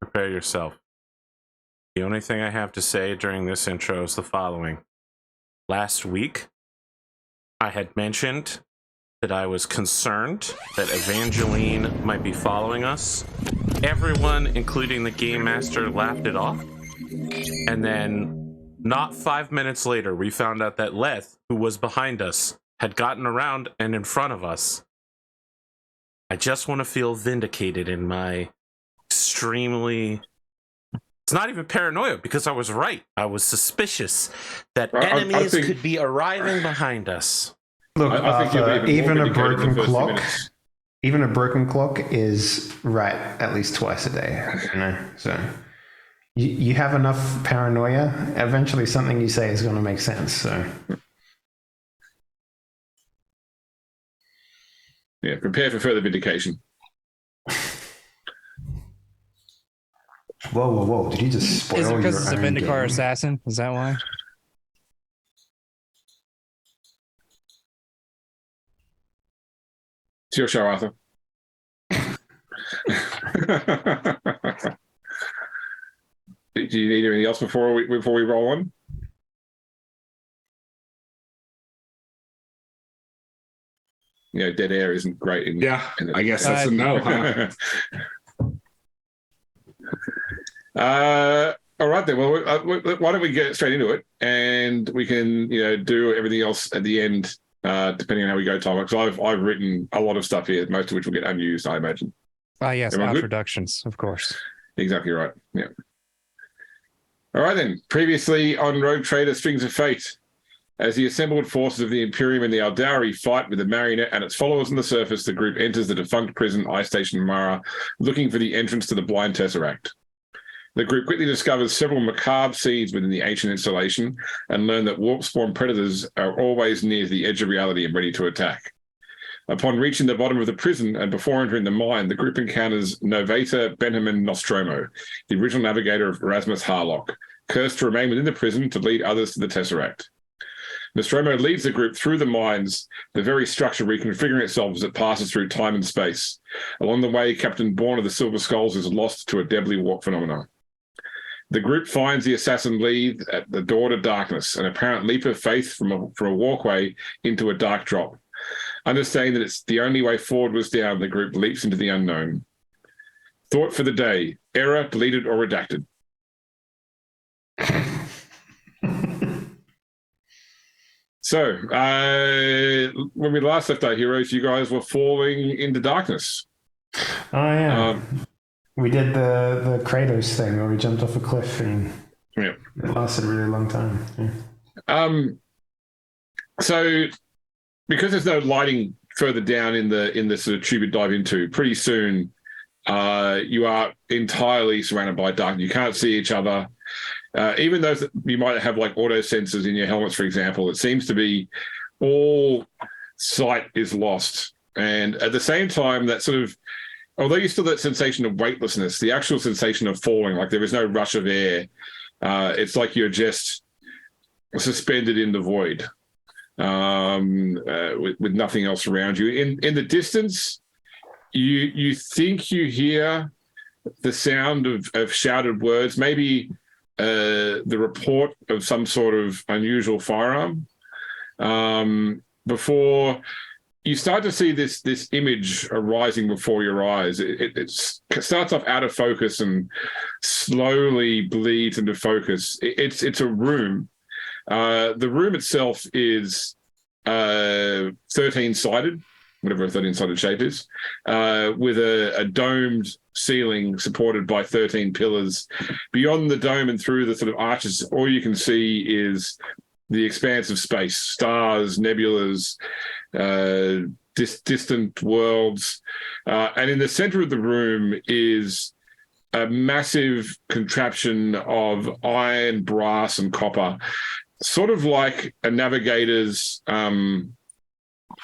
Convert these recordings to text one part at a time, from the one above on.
prepare yourself. The only thing I have to say during this intro is the following. Last week, I had mentioned that I was concerned that Evangeline might be following us. Everyone, including the game master, laughed it off. And then, not 5 minutes later, we found out that Leth, who was behind us, had gotten around and in front of us. I just want to feel vindicated in my extremely... It's not even paranoia, because I was right. I was suspicious that enemies could be arriving behind us. Look, I think even a broken clock, even a broken clock is right at least twice a day. You know, so you have enough paranoia. Eventually, something you say is going to make sense. So, yeah, prepare for further vindication. Whoa! Did you just spoil your own game? Is it because it's a Vindicar assassin? Is that why? It's your show, Arthur. Do you need anything else before we roll on? You know, dead air isn't great. I guess that's a no, huh? All right then. Well, why don't we get straight into it, and we can, do everything else at the end, depending on how we go, Tom. Because I've written a lot of stuff here, most of which will get unused, I imagine. Yes, introductions, of course. Exactly right. Yeah. All right then. Previously on Rogue Trader Strings of Fate, as the assembled forces of the Imperium and the Aldari fight with the Marionette and its followers on the surface, the group enters the defunct prison Ice Station Mara, looking for the entrance to the Blind Tesseract. The group quickly discovers several macabre seeds within the ancient installation and learn that warp-spawn predators are always near the edge of reality and ready to attack. Upon reaching the bottom of the prison and before entering the mine, the group encounters Novata Benjamin Nostromo, the original navigator of Erasmus Harlock, cursed to remain within the prison to lead others to the Tesseract. Nostromo leads the group through the mines, the very structure reconfiguring itself as it passes through time and space. Along the way, Captain Bourne of the Silver Skulls is lost to a deadly warp phenomenon. The group finds the assassin lead at the door to darkness, an apparent leap of faith from a walkway into a dark drop. Understanding that it's the only way forward was down, the group leaps into the unknown. Thought for the day: error, deleted, or redacted. So, when we last left our heroes, you guys were falling into darkness. Oh, yeah. We did the Kratos thing where we jumped off a cliff and it lasted a really long time. Yeah. So, because there's no lighting further down in the sort of tube you dive into, pretty soon you are entirely surrounded by dark. You can't see each other. Even though you might have like auto sensors in your helmets, for example, it seems to be all sight is lost. And at the same time, that sort of, although you still have that sensation of weightlessness, the actual sensation of falling, like there is no rush of air. It's like you're just suspended in the void with nothing else around you. In the distance, you think you hear the sound of shouted words, maybe the report of some sort of unusual firearm, before you start to see this image arising before your eyes. It starts off out of focus and slowly bleeds into focus. It's a room. The room itself is 13-sided, whatever a 13-sided shape is, with a domed ceiling supported by 13 pillars. Beyond the dome and through the sort of arches, all you can see is the expanse of space, stars, nebulas, distant worlds. And in the center of the room is a massive contraption of iron, brass, and copper, sort of like a navigator's, what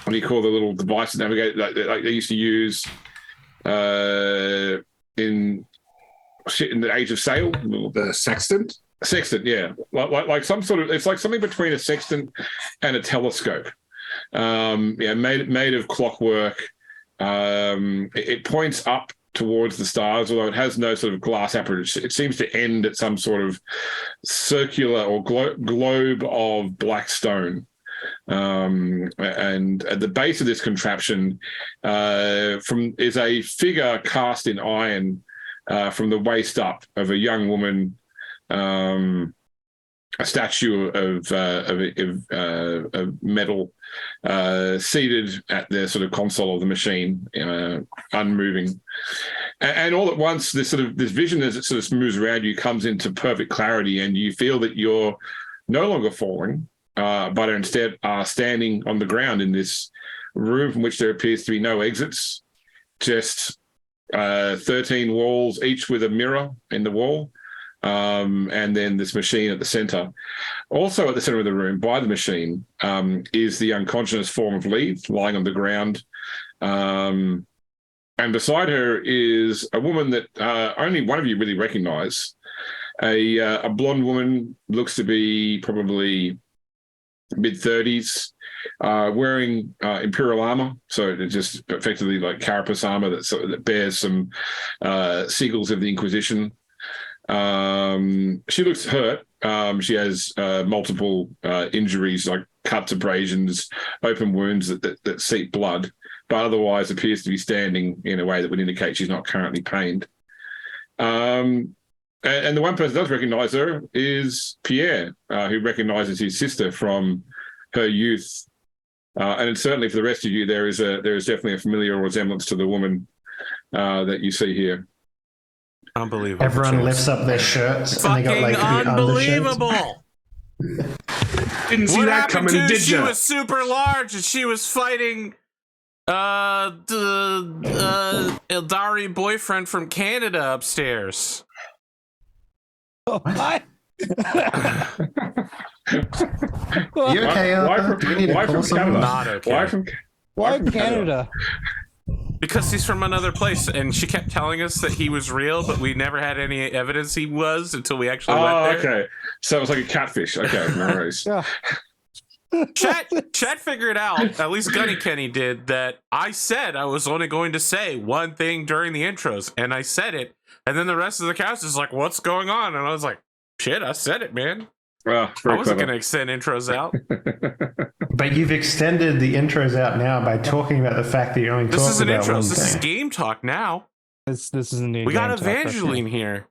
do you call the little device navigator like they used to use in the Age of Sail? The sextant? Sextant, yeah. Like some sort of, it's like something between a sextant and a telescope. Made of clockwork. It points up towards the stars, although it has no sort of glass apparatus. It seems to end at some sort of circular or globe of black stone. And at the base of this contraption is a figure cast in iron from the waist up of a young woman, a statue of metal, seated at the sort of console of the machine, unmoving. And all at once, this vision, as it sort of moves around you, comes into perfect clarity, and you feel that you're no longer falling, but instead are standing on the ground in this room from which there appears to be no exits, just 13 walls, each with a mirror in the wall, and then this machine at the center. Also at the center of the room, by the machine, is the unconscious form of Leith lying on the ground. And beside her is a woman that only one of you really recognize, a blonde woman, looks to be probably mid-30s, wearing Imperial armor, so it's just effectively like carapace armor that bears some seagulls of the Inquisition. She looks hurt. She has multiple injuries, like cuts, abrasions, open wounds that seep blood, but otherwise appears to be standing in a way that would indicate she's not currently pained. And the one person that does recognize her is Pierre, who recognizes his sister from her youth. And certainly for the rest of you, there is definitely a familiar resemblance to the woman that you see here. Unbelievable. Everyone lifts up their shirts. Fucking and they got, like, unbelievable. Didn't see What that happened coming, to did she you? was super large and she was fighting Eldari boyfriend from Canada upstairs. What? You okay? Do we need to call someone? Not okay. Why Canada? Because he's from another place, and she kept telling us that he was real, but we never had any evidence he was until we actually went there. Okay. So it was like a catfish. Okay, no worries. Yeah. Chat figured out, at least Gunny Kenny did, that I said I was only going to say one thing during the intros, and I said it, and then the rest of the cast is like, what's going on? And I was like, shit, I said it, man. Well, I wasn't going to extend intros out. But you've extended the intros out now by talking about the fact that you only This talked isn't about intros, one this is thing. game talk now. This isn't new. We got game talk, Evangeline here.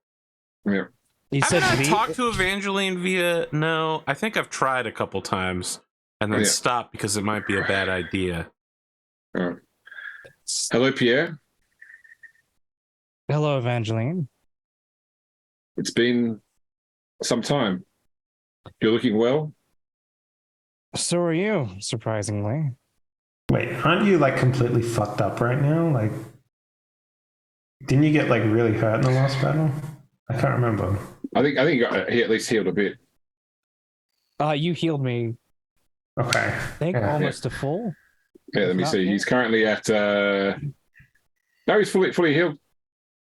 Yeah. He said Haven't I V- talked to Evangeline via... No, I think I've tried a couple times and then stopped because it might be a bad idea. Hello, Pierre. Hello, Evangeline. It's been some time. You're looking well. So are you, surprisingly. Wait, aren't you like completely fucked up right now? Like, didn't you get like really hurt in the last battle? I can't remember. I think he at least healed a bit. You healed me. Okay. I think almost to full. Yeah, let me see. He's currently at. No, he's fully healed.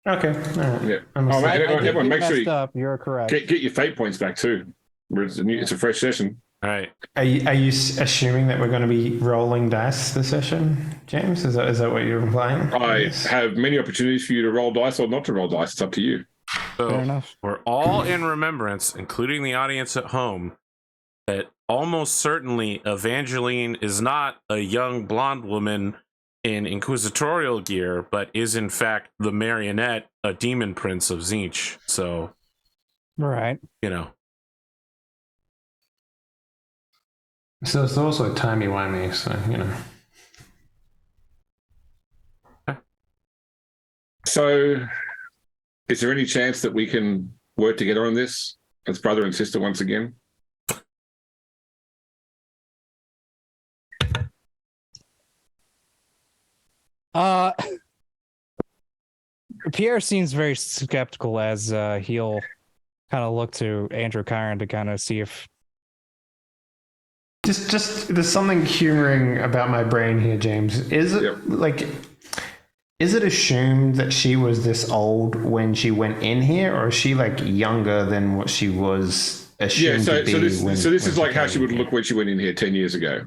Okay. All right. Yeah. I Everyone, make sure messed you up. You're correct. get your fate points back too. It's a fresh session. All right. Are you assuming that we're going to be rolling dice this session, James? Is that what you're implying? I have many opportunities for you to roll dice or not to roll dice. It's up to you. So Fair enough. we're all in remembrance, including the audience at home, that almost certainly Evangeline is not a young blonde woman in inquisitorial gear, but is in fact the marionette, a demon prince of Tzeentch. So, Right. you know. So it's also timey-wimey, so, you know. So, is there any chance that we can work together on this as brother and sister once again? Pierre seems very skeptical as he'll kind of look to Androchiron to kind of see if. Just there's something humoring about my brain here, James. Is it is it assumed that she was this old when she went in here, or is she like younger than what she was assumed to be? So this is like how she would look when she went in here 10 years ago.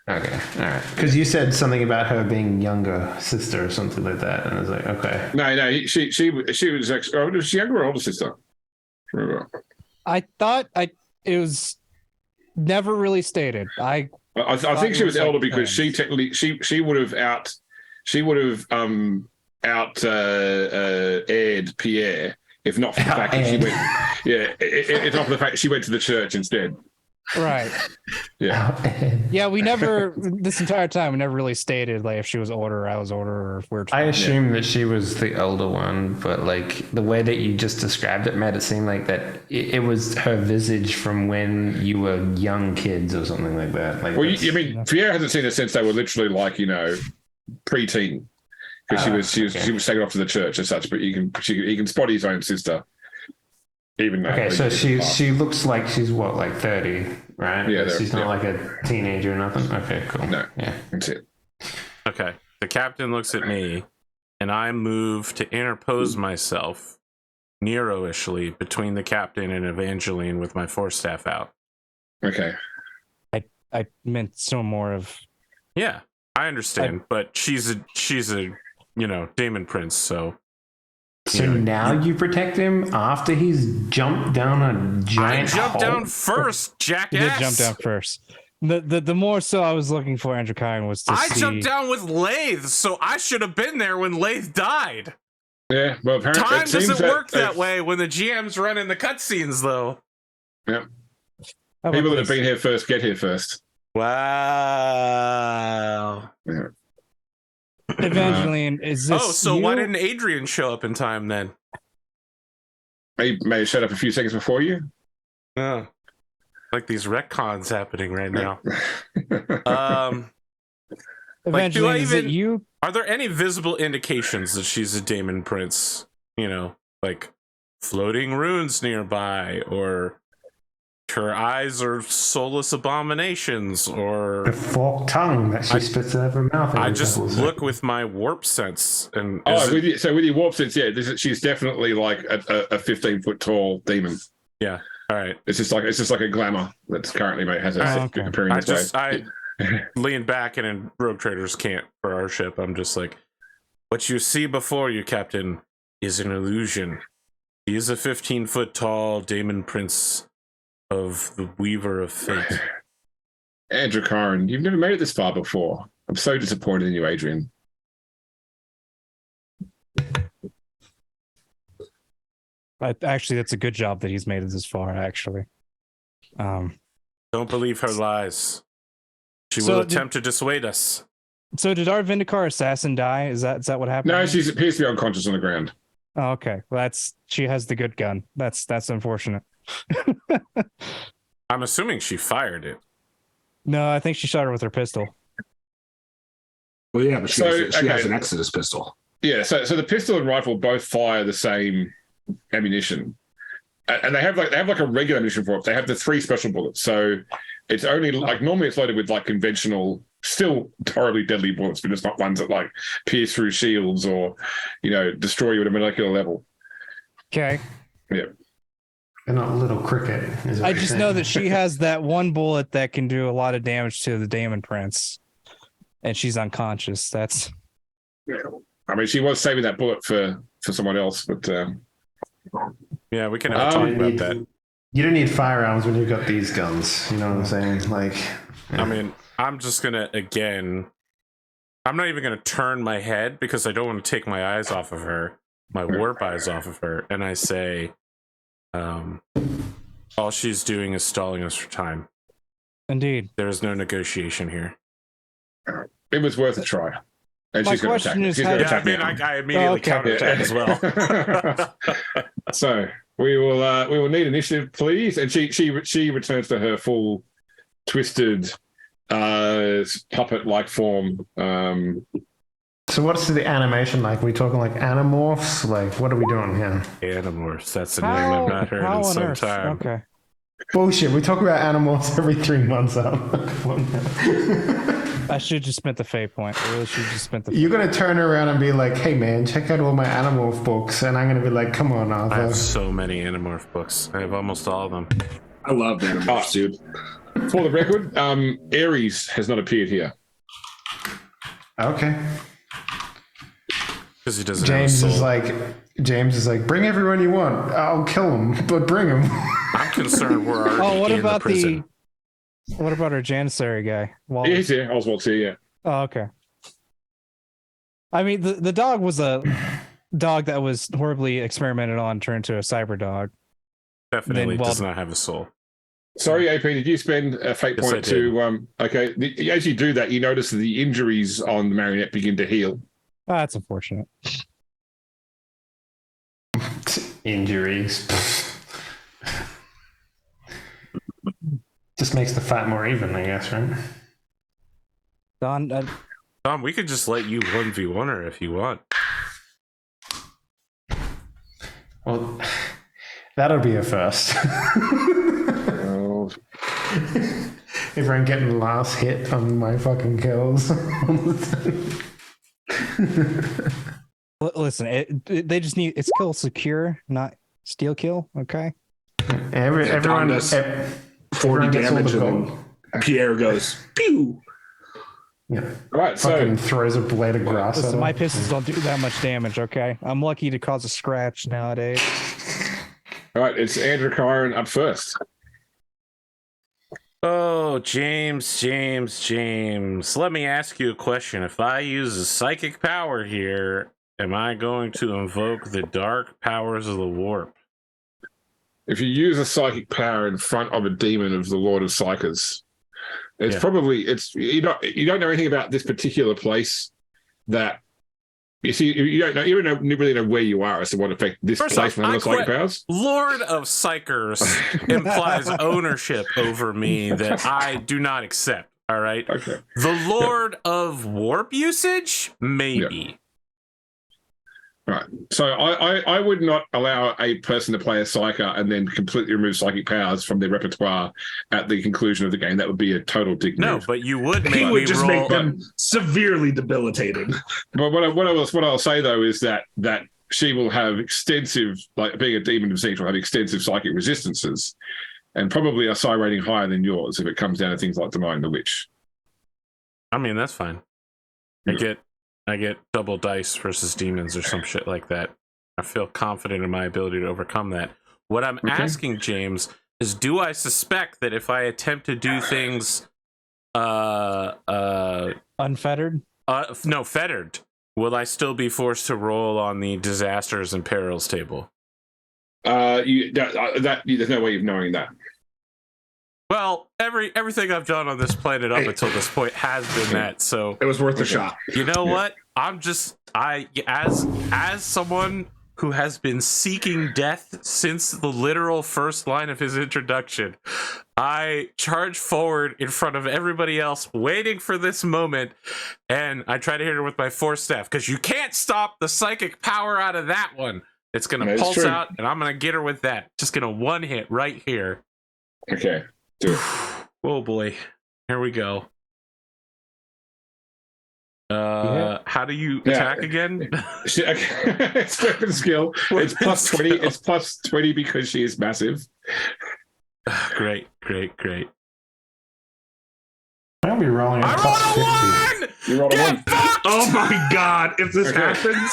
Okay, all right. Because you said something about her being younger sister or something like that, and I was like, okay. No, she was actually. Oh, was she younger or older sister? Remember. I thought it was never really stated. I think she was like elder because twins. she would have aired Pierre if not for the fact that she went. Yeah, if not for the fact that she went to the church instead. Right. Yeah. Yeah, we never this entire time we never really stated like if she was older or I was older or if we're I assumed that she was the older one, but like the way that you just described it made it seem like that it was her visage from when you were young kids or something like that. Like, well, I mean, Pierre hasn't seen her since they were literally like pre-teen because she was taken off to the church as such. But he can spot his own sister. Even though so she looks like she's what, like 30, right? Yeah, she's not like a teenager or nothing. Okay, cool. No, yeah, that's it. Okay. The captain looks at me, and I move to interpose myself Nero-ishly between the captain and Evangeline with my force staff out. Okay. I meant so more of. Yeah, I understand, but she's a Demon Prince, so. So now you protect him after he's jumped down a giant I jumped hole? down first, jackass. You did jump down first. The more so I was looking for Androchiron was to see. Jumped down with Lathe, so I should have been there when Lathe died. Yeah, well, apparently Time doesn't work that way when the GM's running the cutscenes, though. Yeah. How about People that have this? been here first get here first. Wow. Yeah. Evangeline, is this? So you? why didn't Adrian show up in time then? He may have showed up a few seconds before you. Oh. Like these retcons happening right now. Evangeline, is it you? Are there any visible indications that she's a Demon Prince? Like floating runes nearby, or her eyes are soulless abominations, or the forked tongue that she spits out of her mouth. I just look with my warp sense, and with your warp sense, yeah, she's definitely like a 15-foot tall demon. Yeah. All right. It's just like a glamour that's currently appearing this way. I lean back, and in Rogue Traders can't for our ship. I'm just like, what you see before you, Captain, is an illusion. He is a 15-foot tall Demon Prince of the Weaver of Fate. Androchiron, you've never made it this far before. I'm so disappointed in you, Adrian. Actually, that's a good job that he's made it this far. Actually, don't believe her lies. She will attempt to dissuade us. So, did our Vindicar assassin die? Is that what happened? No, she appears to be unconscious on the ground. Oh, okay. Well, she has the good gun. That's unfortunate. I'm assuming she fired it. No, I think she shot her with her pistol. Well, yeah, but she has an Exodus pistol. Yeah, so the pistol and rifle both fire the same ammunition, and they have like a regular ammunition for it. They have the 3 special bullets, so it's only like normally it's loaded with like conventional, still horribly deadly bullets, but it's not ones that like pierce through shields or destroy you at a molecular level. Okay. Yeah. They're not little cricket. I just know that she has that one bullet that can do a lot of damage to the Demon Prince, and she's unconscious. That's. Yeah. I mean, she was saving that bullet for someone else, but. Yeah, we can have a talk about that. You don't need firearms when you've got these guns. You know what I'm saying? Like, I mean, I'm just gonna I'm not even gonna turn my head because I don't want to take my eyes off of her, my warp eyes off of her, and I say, all she's doing is stalling us for time. Indeed. There is no negotiation here. It was worth a try. And My she's going to question attack. is She's how- going to Yeah, I attack me. mean, I immediately counterattack as well. So we will need initiative, please. And she returns to her full twisted puppet-like form. so what's the animation like? Are we talking like Animorphs? Like, what are we doing here? Animorphs, that's a name I've not heard how in on some earth? time. Okay. Bullshit. We talk about Animorphs every 3 months. I should just spent the fate point. I really should just spent the. You're gonna turn around and be like, "Hey man, check out all my Animorph books," and I'm gonna be like, "Come on, I Arthur." have so many Animorph books. I have almost all of them. I love Animorphs, dude. For the record, Ares has not appeared here. Okay. Because he doesn't James have a is soul. James is like, bring everyone you want. I'll kill them, but bring them. I'm concerned we're already what in about the prison. what about our Janissary guy? Yeah, he's here. Oswald's here, yeah. Oh, okay. I mean, the dog was a dog that was horribly experimented on, turned to a cyber dog. Definitely does not have a soul. Sorry, AP, did you spend a fate Yes, point to... okay, as you do that, you notice that the injuries on the marionette begin to heal. Oh, that's unfortunate. Injuries. Just makes the fight more even, I guess, right? Don, Tom, we could just let you 1v1 her if you want. Well, that'll be a first. Oh. Everyone getting the last hit on my fucking kills. listen, they just need it's kill secure, not steal kill. Okay. Everyone does 40 gets all the damage, and gold. then Pierre goes pew. Yeah. All right, so... Fucking throws a blade of grass. Listen, at my her. pistols don't do that much damage. Okay, I'm lucky to cause a scratch nowadays. All right, it's Androchiron up first. Oh, James. Let me ask you a question. If I use a psychic power here, am I going to invoke the dark powers of the warp? If you use a psychic power in front of a demon of the Lord of Psychers, it's probably you don't know anything about this particular place. That you see, you don't really know where you are as to what effect this First place off, will have on psychic powers. Lord of Psychers implies ownership over me that I do not accept. All right. Okay. The Lord of Warp usage, maybe. Right. So I would not allow a person to play a psyker and then completely remove psychic powers from their repertoire at the conclusion of the game. That would be a total dick No, move. but you would make He me would just roll. make them severely debilitated. But what I'll say though is that she will have extensive, like being a demon of Zinc, will have extensive psychic resistances, and probably a psi rating higher than yours if it comes down to things like Denying the Witch. I mean, that's fine. I get double dice versus demons or some shit like that. I feel confident in my ability to overcome that. What I'm asking, James, is do I suspect that if I attempt to do things Unfettered? No, fettered, will I still be forced to roll on the disasters and perils table? There's no way of knowing that. Well, everything I've done on this planet up until this point has been that. So It was worth a shot. you know what? As someone who has been seeking death since the literal first line of his introduction, I charge forward in front of everybody else, waiting for this moment, and I try to hit her with my force staff because you can't stop the psychic power out of that one. It's gonna pulse out, and I'm gonna get her with that. Just gonna one hit right here. Okay, do it. Oh boy, here we go. How do you attack again? It's weapon skill. It's plus 20. It's plus 20 because she is massive. Great. I'll be rolling a plus 50. You rolled a Get 1. fucked! Oh my god! If this happens,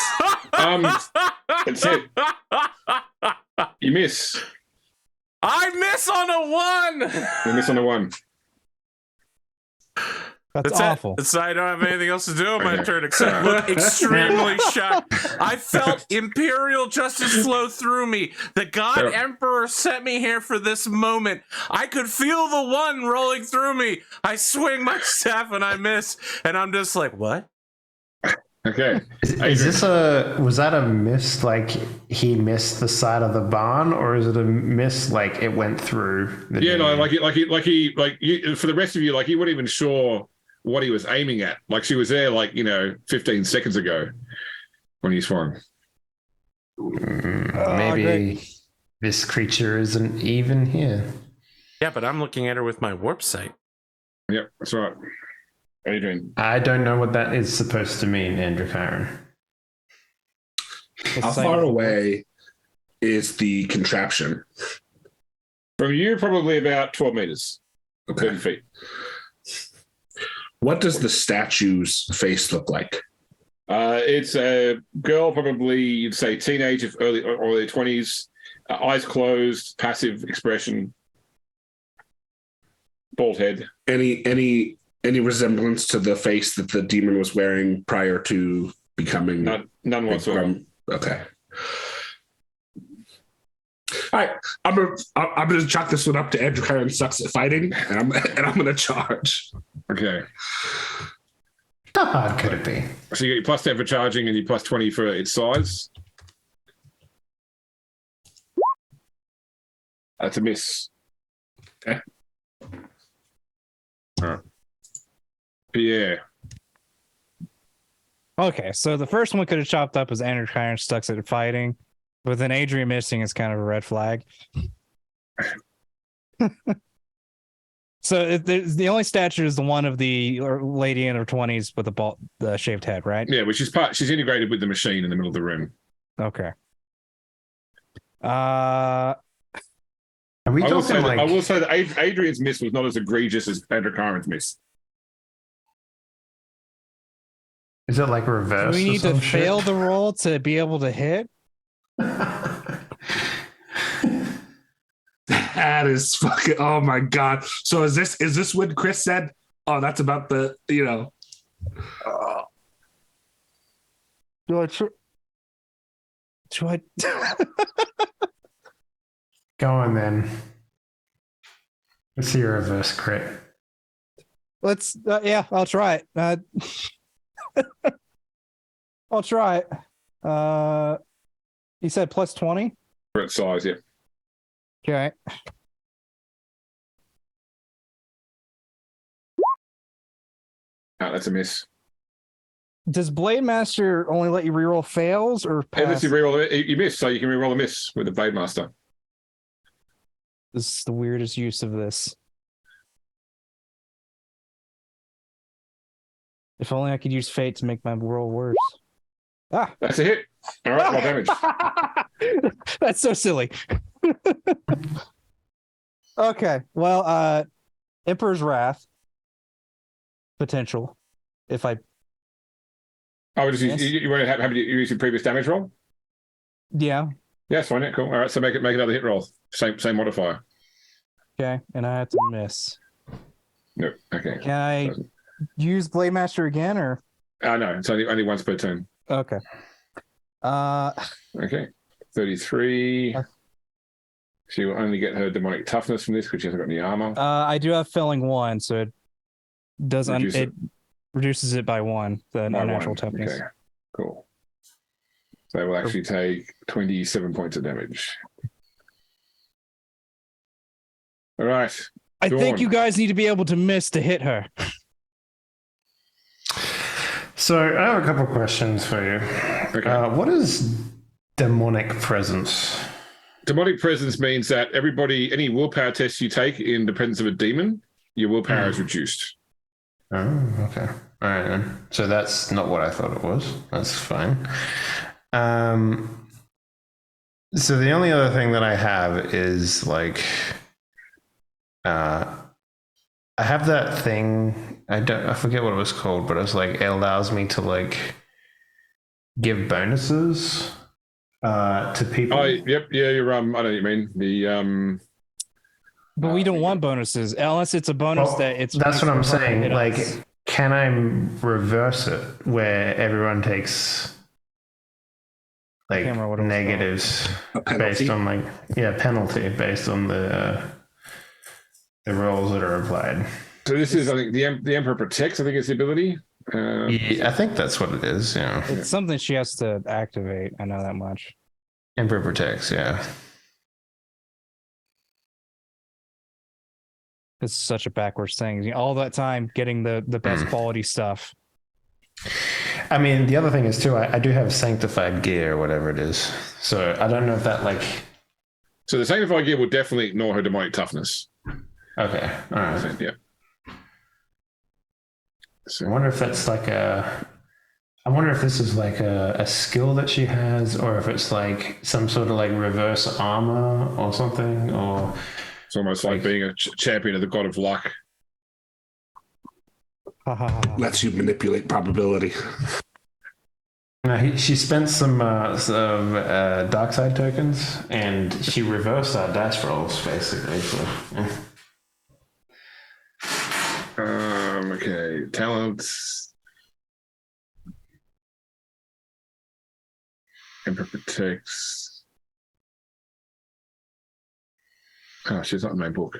That's it. You miss. I miss on a 1. You miss on a 1. That's awful. So I don't have anything else to do on my turn except look extremely shocked. I felt Imperial justice flow through me. The God Emperor sent me here for this moment. I could feel the 1 rolling through me. I swing my staff and I miss, and I'm just like, what? Okay. Was that a miss, like he missed the side of the barn, or is it a miss like it went through the for the rest of you, like you weren't even sure what he was aiming at. Like she was there 15 seconds ago when he swung. Maybe this creature isn't even here. Yeah, but I'm looking at her with my warp sight. Yep, that's right. Adrian. I don't know what that is supposed to mean, Androchiron. how far away is the contraption? From you, probably about 12 meters. Okay. 30 feet. What does the statue's face look like? It's a girl, probably you'd say teenage, of early 20s, eyes closed, passive expression, bald head. Any resemblance to the face that the demon was wearing prior to becoming? None whatsoever. Okay. All right, I'm gonna chalk this one up to Androchiron sucks at fighting, and I'm gonna charge. Okay. How hard could it be? So you get your plus 10 for charging and your plus 20 for its size. That's a miss. Okay. All right. Pierre. Okay, so the first one could have chopped up as Androchiron stuck at fighting, but then Adrian missing is kind of a red flag. So the only statue is the one of the lady in her 20s with the shaved head, right? Yeah, which is she's integrated with the machine in the middle of the room. Okay. Are we I will talking say that Adrian's miss was not as egregious as Androchiron's miss. Is it like reverse? Do we need to fail the roll to be able to hit? That is fucking. Oh my god! So is this when Chris said, "Oh, that's about the Do I? Go on then. Let's see your reverse crit. Let's. Yeah, I'll try it. I'll try it. You said plus 20? For its size, yeah. Okay. Oh, that's a miss. Does Blade Master only let you reroll fails or pass? Unless you reroll, you miss, so you can reroll a miss with the Blade Master. This is the weirdest use of this. If only I could use fate to make my roll worse. Ah, that's a hit. All right, roll damage. That's so silly. Okay, well, Emperor's Wrath potential. If I, Oh, you want to have you use your previous damage roll? yeah, Yes, fine. Yeah, cool. All right, so make another hit roll. Same modifier. okay, and I have to miss. No, okay. Can I use Blade Master again, or? No, it's only once per turn. Okay. Okay, 33. She will only get her demonic toughness from this because she hasn't got any armor. I do have Felling 1, so it doesn't. It reduces it by 1. The unnatural toughness. Okay, cool. So they will actually take 27 points of damage. All right. I Thorne. think you guys need to be able to miss to hit her. So I have a couple questions for you. Okay. What is demonic presence? Demonic presence means that any willpower test you take in the presence of a demon, your willpower is reduced. Oh, okay. All right then. So that's not what I thought it was. That's fine. So the only other thing that I have is like, I have that thing. I forget what it was called, but it was like it allows me to like give bonuses to people. Oh, yep, yeah, you're I know what you mean. The But we don't want bonuses unless it's a bonus that it's. That's what I'm saying. Like, us. can I reverse it where everyone takes like negatives based on like penalty based on the rolls that are applied? So this is, I think, the Emperor protects. I think it's the ability. Yeah, I think that's what it is. Yeah, it's something she has to activate. I know that much. Emperor protects. Yeah. It's such a backwards thing. All that time getting the best quality stuff. I mean, the other thing is too, I do have sanctified gear or whatever it is. So I don't know if that like. So the sanctified gear will definitely ignore her demonic toughness. Okay. All right. Yeah. So I wonder if that's like I wonder if this is like a skill that she has, or if it's like some sort of like reverse armor or something, or It's almost like being a champion of the god of luck. Lets you manipulate probability. She spent some dark side tokens, and she reversed our dice rolls basically. So, yeah. Okay, talents. Emperor protects. Oh, she's not in my book.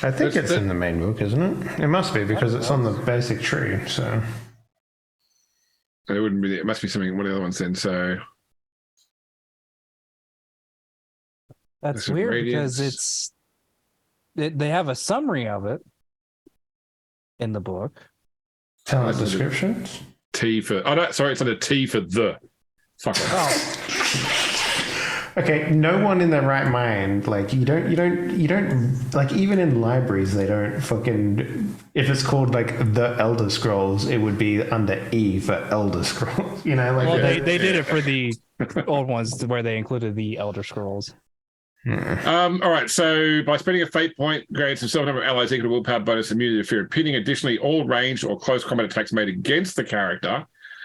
I think it's in the main book, isn't it? It must be because it's on the basic tree. So it wouldn't be. It must be something. One of the other ones then. So that's weird because they have a summary of it in the book. Talent descriptions. T for. Oh no, sorry, it's on a T for the. Fuck it. Oh. Okay, no one in their right mind, like you don't like even in libraries they don't fucking, if it's called like the Elder Scrolls, it would be under E for Elder Scrolls, you know, like well, they did it for the old ones where they included the Elder Scrolls. All right, so by spending a fate point, grants himself a number of allies equal to willpower bonus immunity to fear of pinning. Additionally, all ranged or close combat attacks made against the character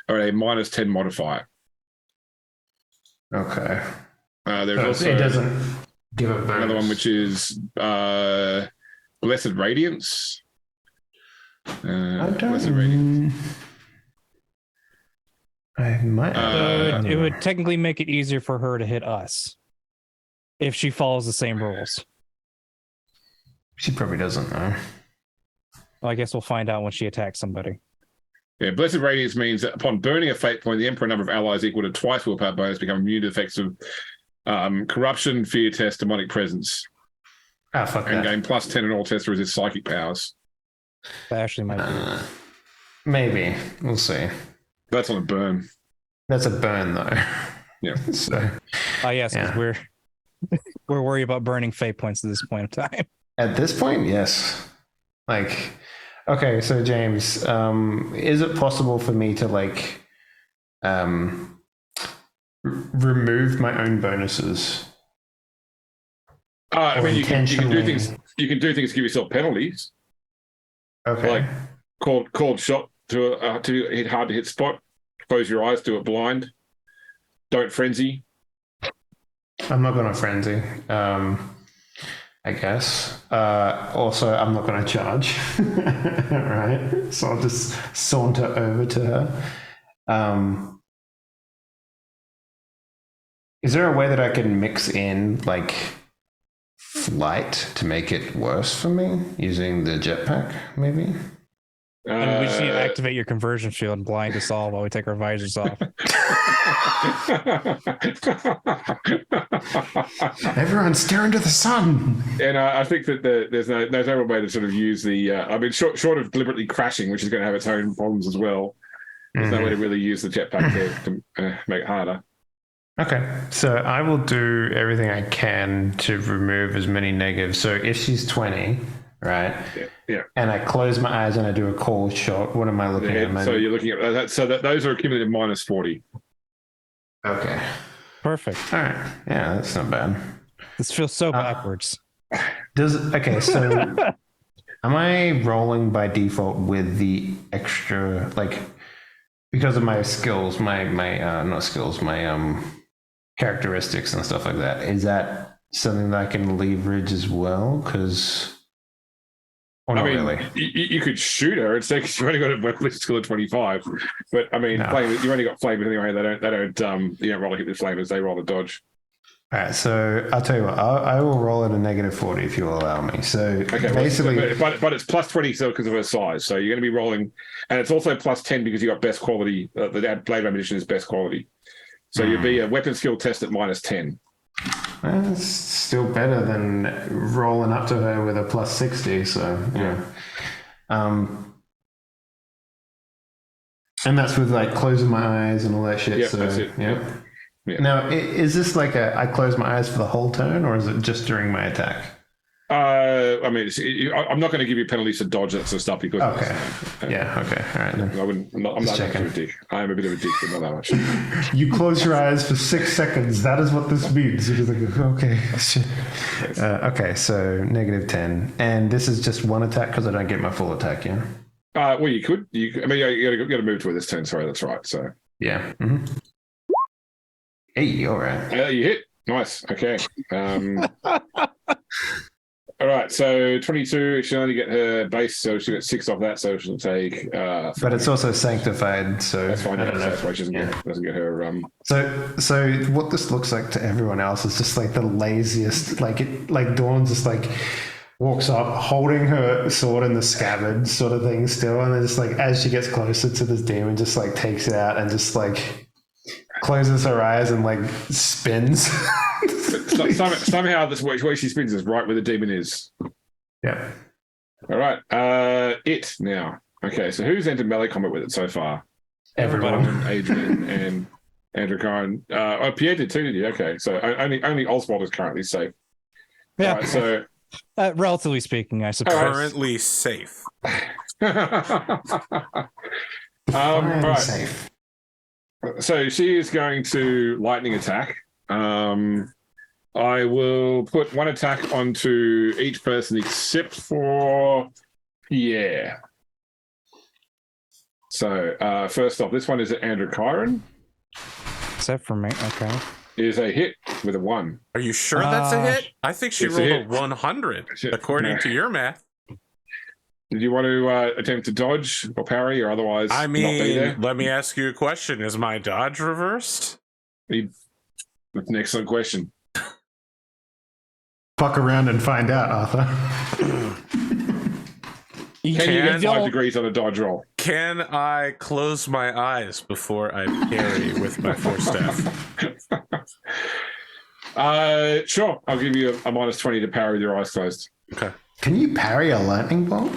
are at a -10 modifier. Okay. There's also it doesn't give a bonus. Another one which is Blessed Radiance. Blessed Radiance. I might. It would technically make it easier for her to hit us if she follows the same rules. She probably doesn't know. Well, I guess we'll find out when she attacks somebody. Yeah, Blessed Radiance means that upon burning a fate point, the Emperor number of allies equal to twice willpower bonus become immune to the effects of corruption, fear test, demonic presence. Ah, fuck and that. gain +10 in all tests to resist psychic powers. That actually might be. Maybe. We'll see. That's on a burn. That's a burn though. Yeah. So Oh yes, because we're worried about burning fate points at this point in time. at this point, yes. Like, okay, so James, is it possible for me to like remove my own bonuses? I mean, you can do things. You can do things to give yourself penalties. Okay. Like called shot to hit hard to hit spot. Close your eyes, do it blind. Don't frenzy. I'm not going to frenzy. I guess. Also, I'm not going to charge. Right. So I'll just saunter over to her. Is there a way that I can mix in like flight to make it worse for me using the jetpack, maybe? And we just need to activate your conversion shield and blind us all while we take our visors off. Everyone stare into the sun. And I think that there's no real way to sort of use the. I mean, short of deliberately crashing, which is going to have its own problems as well. There's no way to really use the jetpack to make it harder. Okay, so I will do everything I can to remove as many negatives. So if she's 20, right? Yeah. And I close my eyes and I do a call shot, what am I looking at? So you're looking at that. So that those are cumulative -40. Okay. Perfect. All right. Yeah, that's not bad. This feels so backwards. Okay, so am I rolling by default with the extra, like, because of my skills, my not skills, my characteristics and stuff like that? Is that something that I can leverage as well? Because, or not really. You could shoot her and say because you've only got a weapon skill of 25. But I mean, you've only got flamers anyway. They don't you don't roll to hit with flamers. They roll to dodge. All right, so I'll tell you what. I will roll at a -40 if you'll allow me. So okay, basically, but it's +20 so because of her size. So you're going to be rolling, and it's also +10 because you got best quality. The blade ammunition is best quality. So you'd be a weapon skill test at -10. That's still better than rolling up to her with a +60. So yeah. And that's with like closing my eyes and all that shit. Yep, so that's it. Yep. Yeah. Now, is this like I close my eyes for the whole turn, or is it just during my attack? I mean, I'm not going to give you penalties for dodge, that sort of stuff because. Okay. Yeah. Okay. All right. Then. I'm not that much of a dick. I am a bit of a dick, but not that much. You close your eyes for 6 seconds. That is what this means. You're just like, okay. Okay. So -10, and this is just one attack because I don't get my full attack. Yeah. Well, you could. I mean, you got to move to this turn. Sorry, that's right. So. Yeah. Mm-hmm. Hey, all right. You hit. Nice. Okay. All right, so 22, she'll only get her base, so she'll get 6 off that, so she'll take... but it's also sanctified, so... That's fine, that's why she doesn't get her... So what this looks like to everyone else is just like the laziest, like Dawn just like walks up, holding her sword in the scabbard sort of thing still, and then just like, as she gets closer to this demon, just like takes it out and just like closes her eyes and like spins. Somehow this way she spins is right where the demon is. Yeah. All right. It now. Okay, so who's entered melee combat with it so far? Everyone. Adrian and Androchiron. Pierre did too, did you? Okay, so only Oswald is currently safe. Yeah. Right, so relatively speaking, I suppose. Currently safe. Right. Safe. So she is going to lightning attack. I will put 1 attack onto each person except for Pierre. So first off, this one is Androchiron. Except for me, okay. Is a hit with a 1. Are you sure that's a hit? I think she it's rolled a a hit. 100, according to your math. Did you want to attempt to dodge or parry or otherwise I not be there? mean, let me ask you a question. Is my dodge reversed? That's an excellent question. Fuck around and find out, Arthur. Can you get 5 degrees on a dodge roll? Can I close my eyes before I parry with my force staff? Sure. I'll give you a -20 to parry with your eyes closed. Okay. Can you parry a lightning bolt?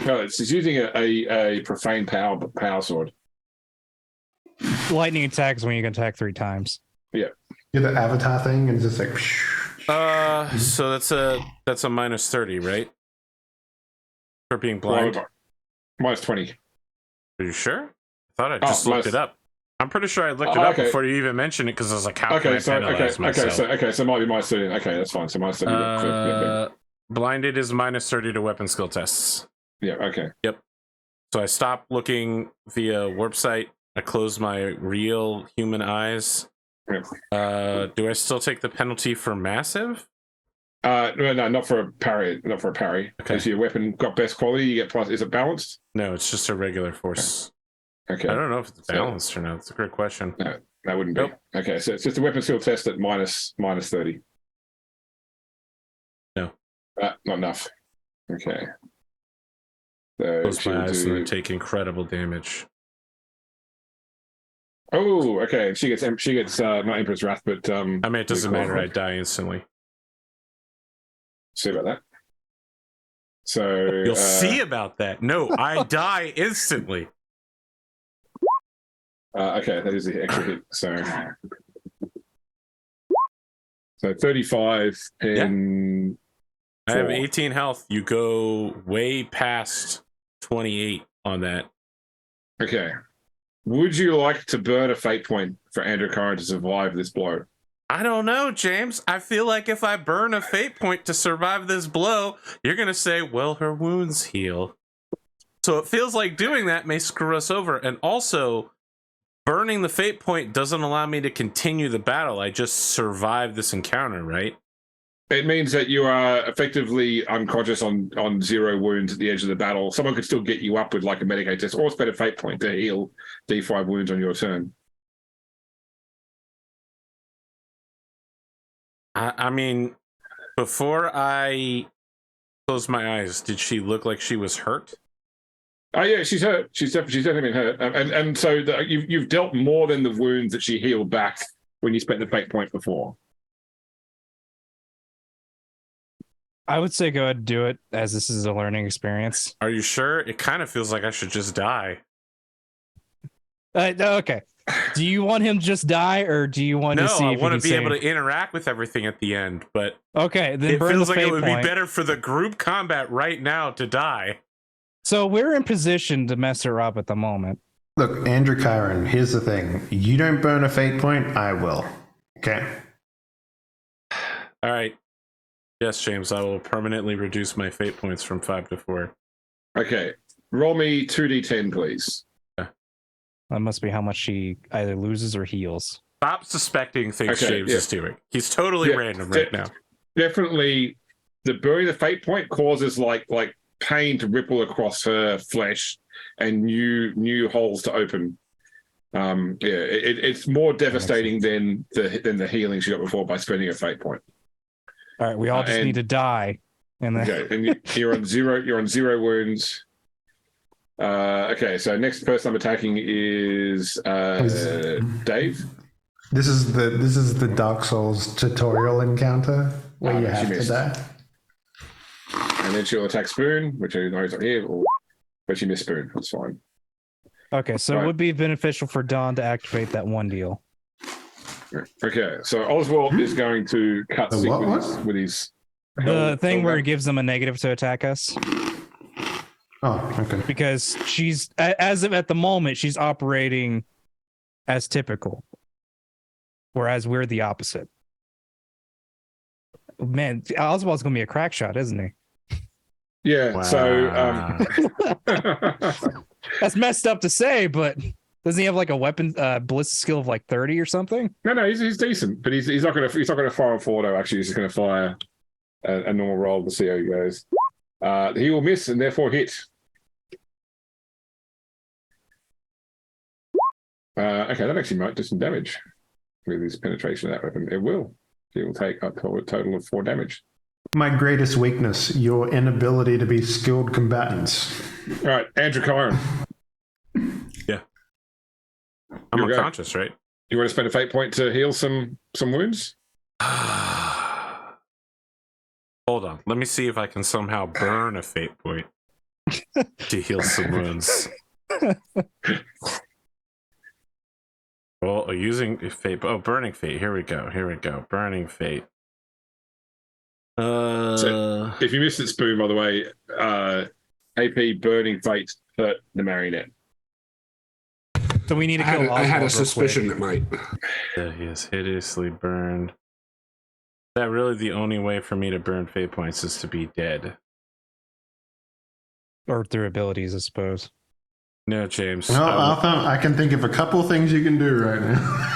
No, it's using a profane power sword. Lightning attacks when you can attack 3 times. Yeah. Do the avatar thing and just like... So that's a -30, right? For being blind. Well, -20. Are you sure? I thought I just looked it up. I'm pretty sure I looked it up before you even mentioned it because I was like, how can I penalize myself? So it might be -30. Okay, that's fine. So -30. Blinded is -30 to weapon skill tests. Yeah, okay. Yep. So I stopped looking via warp sight. I closed my real human eyes. Yeah. Do I still take the penalty for massive? No, not for a parry. Not for a parry. Okay. So your weapon got best quality. You get plus. Is it balanced? No, it's just a regular force. Okay. I don't know if it's balanced or not. It's a great question. No, that wouldn't be. Nope. Okay, so it's just a weapon skill test at -30. No. Not enough. Okay. So Close my eyes and then take incredible damage. Oh, okay. She gets not Emperor's Wrath, but I mean, it doesn't matter. I die instantly. See about that. So you'll see about that. No, I die instantly. Okay, that is the extra hit. So 35 in. I have 18 health. You go way past 28 on that. Okay. Would you like to burn a fate point for Androchiron to survive this blow? I don't know, James. I feel like if I burn a fate point to survive this blow, you're going to say, well, her wounds heal. So it feels like doing that may screw us over. And also, burning the fate point doesn't allow me to continue the battle. I just survived this encounter, right? It means that you are effectively unconscious on 0 wounds at the edge of the battle. Someone could still get you up with like a Medicaid test or spend a fate point to heal D5 wounds on your turn. I mean, before I closed my eyes, did she look like she was hurt? Oh yeah, she's hurt. She's definitely been hurt. And so you've dealt more than the wounds that she healed back when you spent the fate point before. I would say go ahead and do it, as this is a learning experience. Are you sure? It kind of feels like I should just die. Okay. Do you want him to just die, or do you want to see? No, I if want he to can be able save? to interact with everything at the end, but Okay, then it burn feels the like it fate would point. be better for the group combat right now to die. So we're in position to mess her up at the moment. Look, Androchiron, here's the thing. You don't burn a fate point, I will. Okay? All right. Yes, James, I will permanently reduce my fate points from 5 to 4. Okay. Roll me 2d10, please. That must be how much she either loses or heals. Stop suspecting things Okay, James yeah. is doing. He's totally random right now. Definitely, the burning the fate point causes like pain to ripple across her flesh and new holes to open. It's more devastating than the healing she got before by spending a fate point. All right, we all just need to die. And then Okay, and you're on zero. You're on 0 wounds. Okay, so next person I'm attacking is Dave. This is the Dark Souls tutorial encounter where you have to die. And then she'll attack Spoon, which I know is not here, but she missed Spoon. That's fine. okay, so it would be beneficial for Don to activate that one deal. Okay, so Oswald is going to cut The stick what? with his The thing where it gives them a negative to attack us, Oh, okay. because she's, as of at the moment, she's operating as typical, whereas we're the opposite. Man, Oswald's gonna be a crack shot, isn't he? Yeah. Wow. So That's messed up to say, but doesn't he have like a weapon ballistic skill of like 30 or something? no, he's decent, but he's not going to fire a photo. Actually, he's just going to fire a normal roll to see how he goes. He will miss and therefore hit. Okay, that actually might do some damage with his penetration of that weapon. It will. He will take up to a total of 4 damage. My greatest weakness, your inability to be skilled combatants. All right, Androchiron. Yeah. I'm Here we go. unconscious, right? You want to spend a fate point to heal some wounds? Hold on. Let me see if I can somehow burn a fate point to heal some wounds. Well, using fate. Oh, burning fate. Here we go. Burning fate. So if you missed it, Spoon, by the way, AP burning fate hurt the marionette. So we need to kill Oswald. I had a real suspicion quick. it might. Yeah, he is hideously burned. Is that really the only way for me to burn fate points is to be dead? Or through abilities, I suppose. No, James. No, Arthur, I can think of a couple things you can do right now.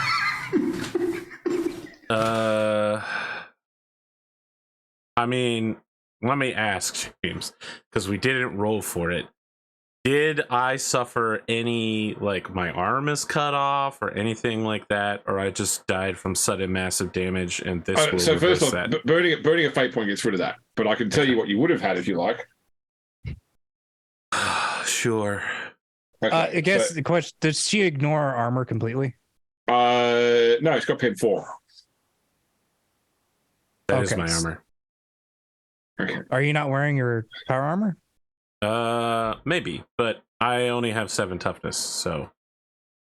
I mean, let me ask, James, because we didn't roll for it. Did I suffer any, like, my arm is cut off or anything like that, or I just died from sudden massive damage and this will So reverse first off, that? burning a fate point gets rid of that. But I can tell you what you would have had if you like. Sure. Okay, I guess the question, does she ignore our armor completely? no, it's got pen 4. That is Okay. my armor. Okay. Are you not wearing your power armor? Maybe, but I only have 7 toughness, so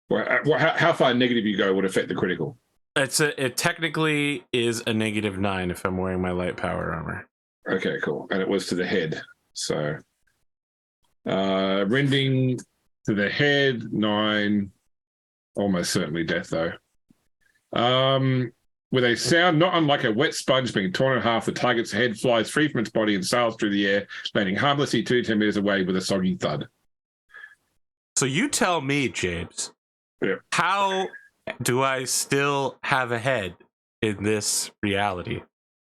Well, how far negative you go would affect the critical. it technically is a -9 if I'm wearing my light power armor. Okay, cool. And it was to the head. So rending to the head, 9. Almost certainly death though. With a sound not unlike a wet sponge being torn in half, the target's head flies free from its body and sails through the air, landing harmlessly 2 to 10 meters away with a soggy thud. So you tell me, James. Yeah. How do I still have a head in this reality?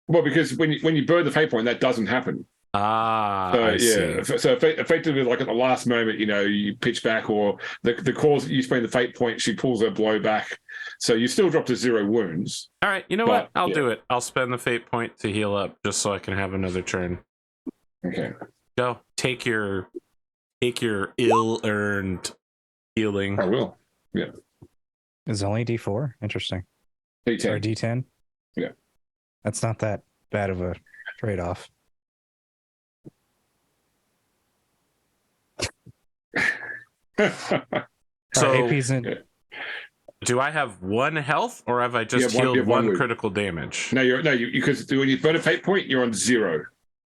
Well, because when you burn the fate point, that doesn't happen. I see. So effectively, like at the last moment, you pitch back, or the cause you spend the fate point, she pulls her blow back, so you still drop to 0 wounds. All right, you know what? I'll do it. I'll spend the fate point to heal up just so I can have another turn. Okay. Go take your ill-earned healing. I will. Yeah. Is it only D4? Interesting. Or D10. D10? Yeah. That's not that bad of a trade-off. So AP's in. Yeah. do I have 1 health, or have I just You have healed one one wound. critical damage? No, you because when you burn a fate point, you're on 0.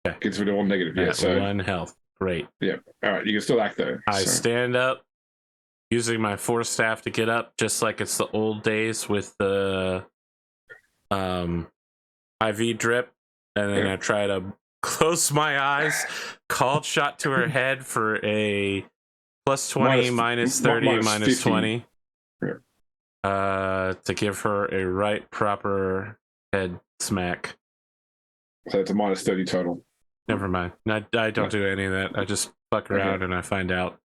Okay. It's really all negative. Yeah, At so 1 health. Great. yeah. All right, you can still act though. I so. stand up, using my force staff to get up, just like it's the old days with the IV drip, and then I try to close my eyes, called shot to her head for a plus 20, minus 30, minus 20. Yeah. To give her a right proper head smack. So it's a minus 30 total. Never mind. I don't do any of that. I just fuck around and I find out.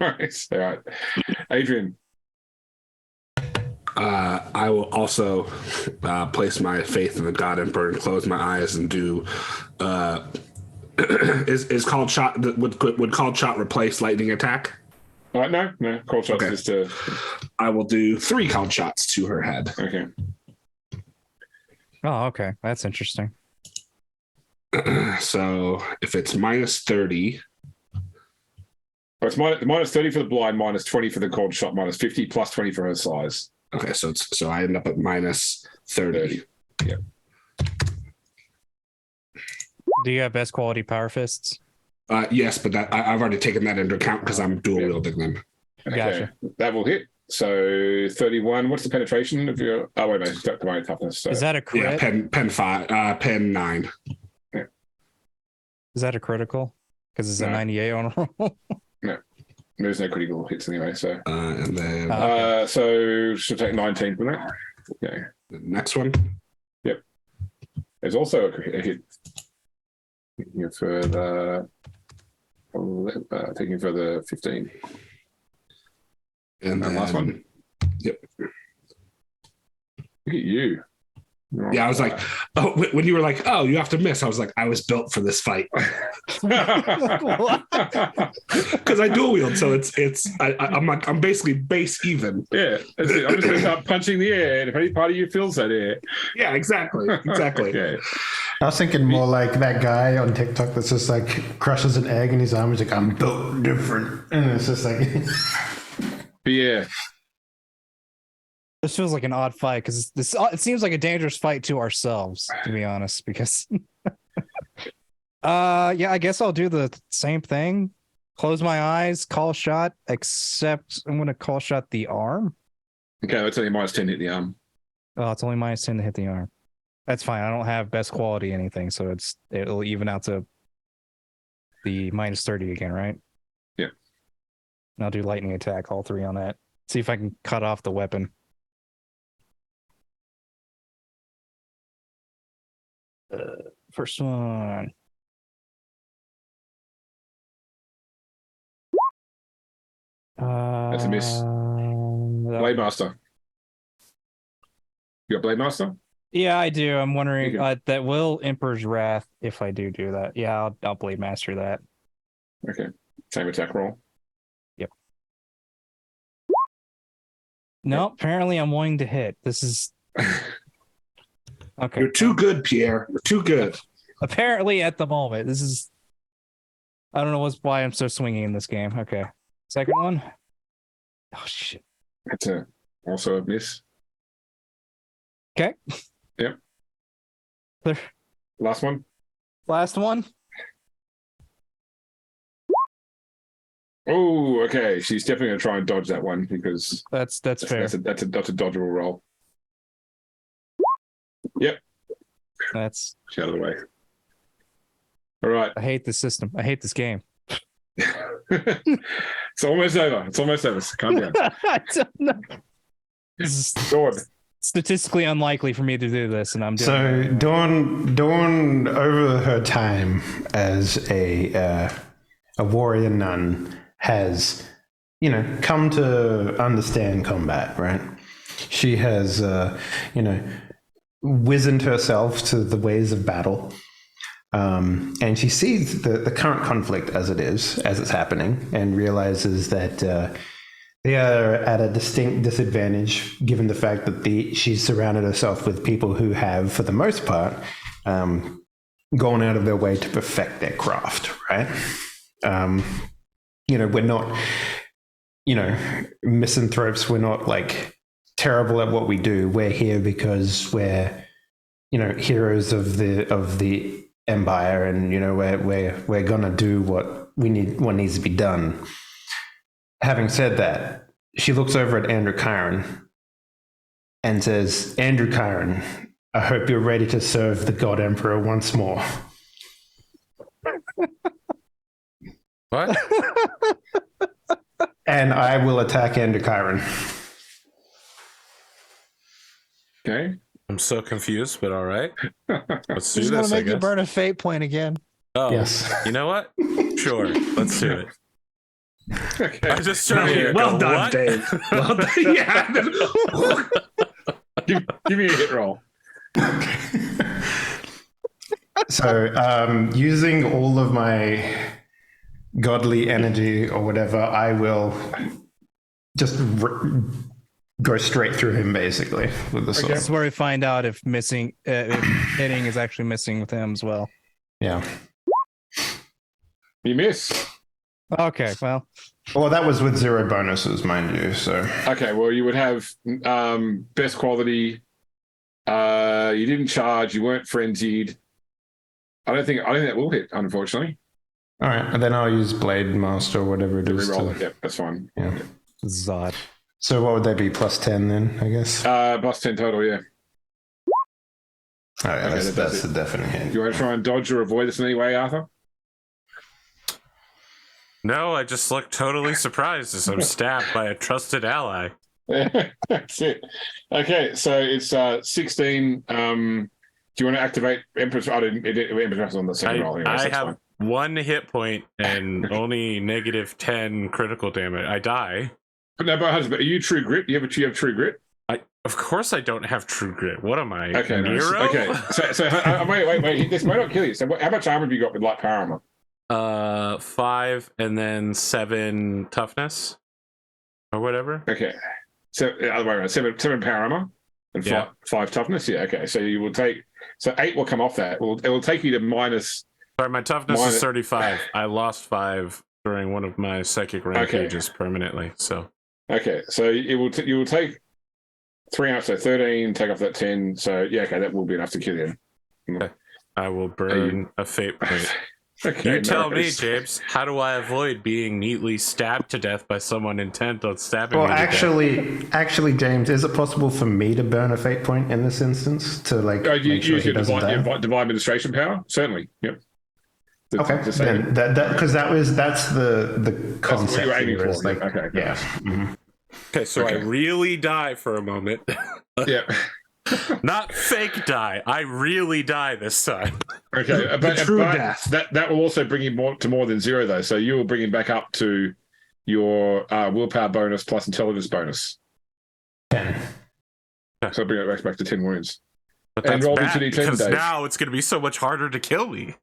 Nice. All right. Adrian. I will also place my faith in the God Emperor and close my eyes and do. Is called shot? Would called shot replace lightning attack? No. Call shots Okay. just to. I will do 3 called shots to her head. Okay. Oh, okay. That's interesting. So if it's minus 30, Well, it's minus 30 for the blind, minus 20 for the cold shot, minus 50, plus 20 for her size. okay, so I end up at minus 30. Yeah. Do you have best quality power fists? Yes, but that I've already taken that into account because I'm dual wielding them. Okay. Gotcha. That will hit. So 31. What's the penetration of your? Oh wait, no, it's got combined toughness. So. Is that a crit? Yeah, pen 9. Is that a critical? Because it's a No. 98 on a roll. There's no critical hits anyway. So. And then So she'll take 19 from that. Okay. the next one. There's also a hit. Taking it further. Taking further 15. And then last one. Yep. Look at you. Yeah, I was like, oh, when you were like, oh, you have to miss. I was like, I was built for this fight because I dual wield, so I'm basically base even. Yeah, that's it. I'm just going to start punching the air, and if any part of you feels that air. Yeah, exactly. Okay. I was thinking more like that guy on TikTok that's just like crushes an egg in his arm. He's like, I'm built different. And it's just like. But yeah. This feels like an odd fight because it seems like a dangerous fight to ourselves, to be honest. Because, yeah, I guess I'll do the same thing. Close my eyes, call shot. Except I'm going to call shot the arm. Okay, that's only minus 10 hit the arm. Oh, it's only minus 10 to hit the arm. That's fine. I don't have best quality anything, so it'll even out to the minus 30 again, right? Yeah. And I'll do lightning attack, all 3 on that. See if I can cut off the weapon. First one. That's a miss. Blade Master. You got Blade Master? Yeah, I do. I'm wondering Okay. that will Emperor's Wrath if I do that. Yeah, I'll Blade Master that. Okay. Same attack roll. No, apparently I'm wanting to hit. This is okay. You're too good, Pierre. You're too good. Apparently, at the moment, this is. I don't know why I'm so swingy in this game. Okay, second one. Oh shit. That's also a miss. Okay. Yep. There. Last one. Last one. Oh, okay. She's definitely going to try and dodge that one because That's fair. that's a dodgeable roll. That's. She's out of the way. All right. I hate this system. I hate this game. It's almost over. It's almost over. So calm down. I don't know. This is Thorne. statistically unlikely for me to do this, and I'm doing So Dawn, over her time as a warrior nun, has, come to understand combat. Right? She has, wizened herself to the ways of battle, and she sees the current conflict as it's happening, and realizes that they are at a distinct disadvantage given the fact that she's surrounded herself with people who have, for the most part, gone out of their way to perfect their craft, right? We're not, misanthropes. We're not like terrible at what we do. We're here because we're, heroes of the Empire, and we're gonna do what needs to be done. Having said that, she looks over at Androchiron and says, "Androchiron, I hope you're ready to serve the God Emperor once more." What? And I will attack Androchiron. Okay. I'm so confused, but all right. Let's do He's gonna this, I make you guess. burn a fate point again. Oh, Yes. You know what? Sure. Let's do it. Okay. I just turned here and Well go, done, what? Dave. Well done. Yeah. give me a hit roll. So, using all of my godly energy or whatever, I will just go straight through him, basically, with the sword. This is where we find out if hitting is actually missing with him as well. Yeah. You miss. Okay, well, That was with 0 bonuses, mind you. So. Okay, well, you would have best quality. You didn't charge. You weren't frenzied. I don't think that will hit, unfortunately. All right, and then I'll use Blade Master or whatever it is. Reroll it. Yep, that's fine. Yeah. Zod. So what would that be? +10 then, I guess. Plus 10 total. Yeah. Oh yeah, Okay, that's a definite hit. You want to try and dodge or avoid this in any way, Arthur? No, I just look totally surprised as I'm stabbed by a trusted ally. That's it. Okay, so it's 16. Do you want to activate Empress? Empress on the second roll. I have 1 hit point and only -10 critical damage. I die. No, but are you True Grit? You have True Grit? Of course I don't have True Grit. What am I? Okay, nice. Nero? Okay. So wait. This might not kill you. So how much armor have you got with light power armor? 5 and then 7 toughness or whatever. Okay. So other way around. 7 power armor and 5 toughness. Yeah. Okay. So you will take. So 8 will come off that. It will take you to minus. Sorry, my toughness is 35. I lost 5 during one of my psychic rampages permanently. So. Okay. So you will take 3 out, so 13. Take off that 10. So yeah. Okay, that will be enough to kill you. Okay. I will burn a fate point. Okay, you tell me, James, how do I avoid being neatly stabbed to death by someone intent on stabbing me to actually, James, is it possible for me to burn a fate point in this instance to make sure use he your doesn't die? divine administration power? Certainly. Yep. Okay, then because that's the concept. That's what you're aiming here, for. like, Okay. yeah. Mm-hmm. Okay, so I really die for a moment. Yeah. Not fake die. I really die this time. Okay, but true death. That will also bring you more than 0 though. So you will bring him back up to your willpower bonus plus intelligence bonus. 10. So bring it back to 10 wounds. But And that's roll bad the 2d10, because Dave. now it's going to be so much harder to kill me.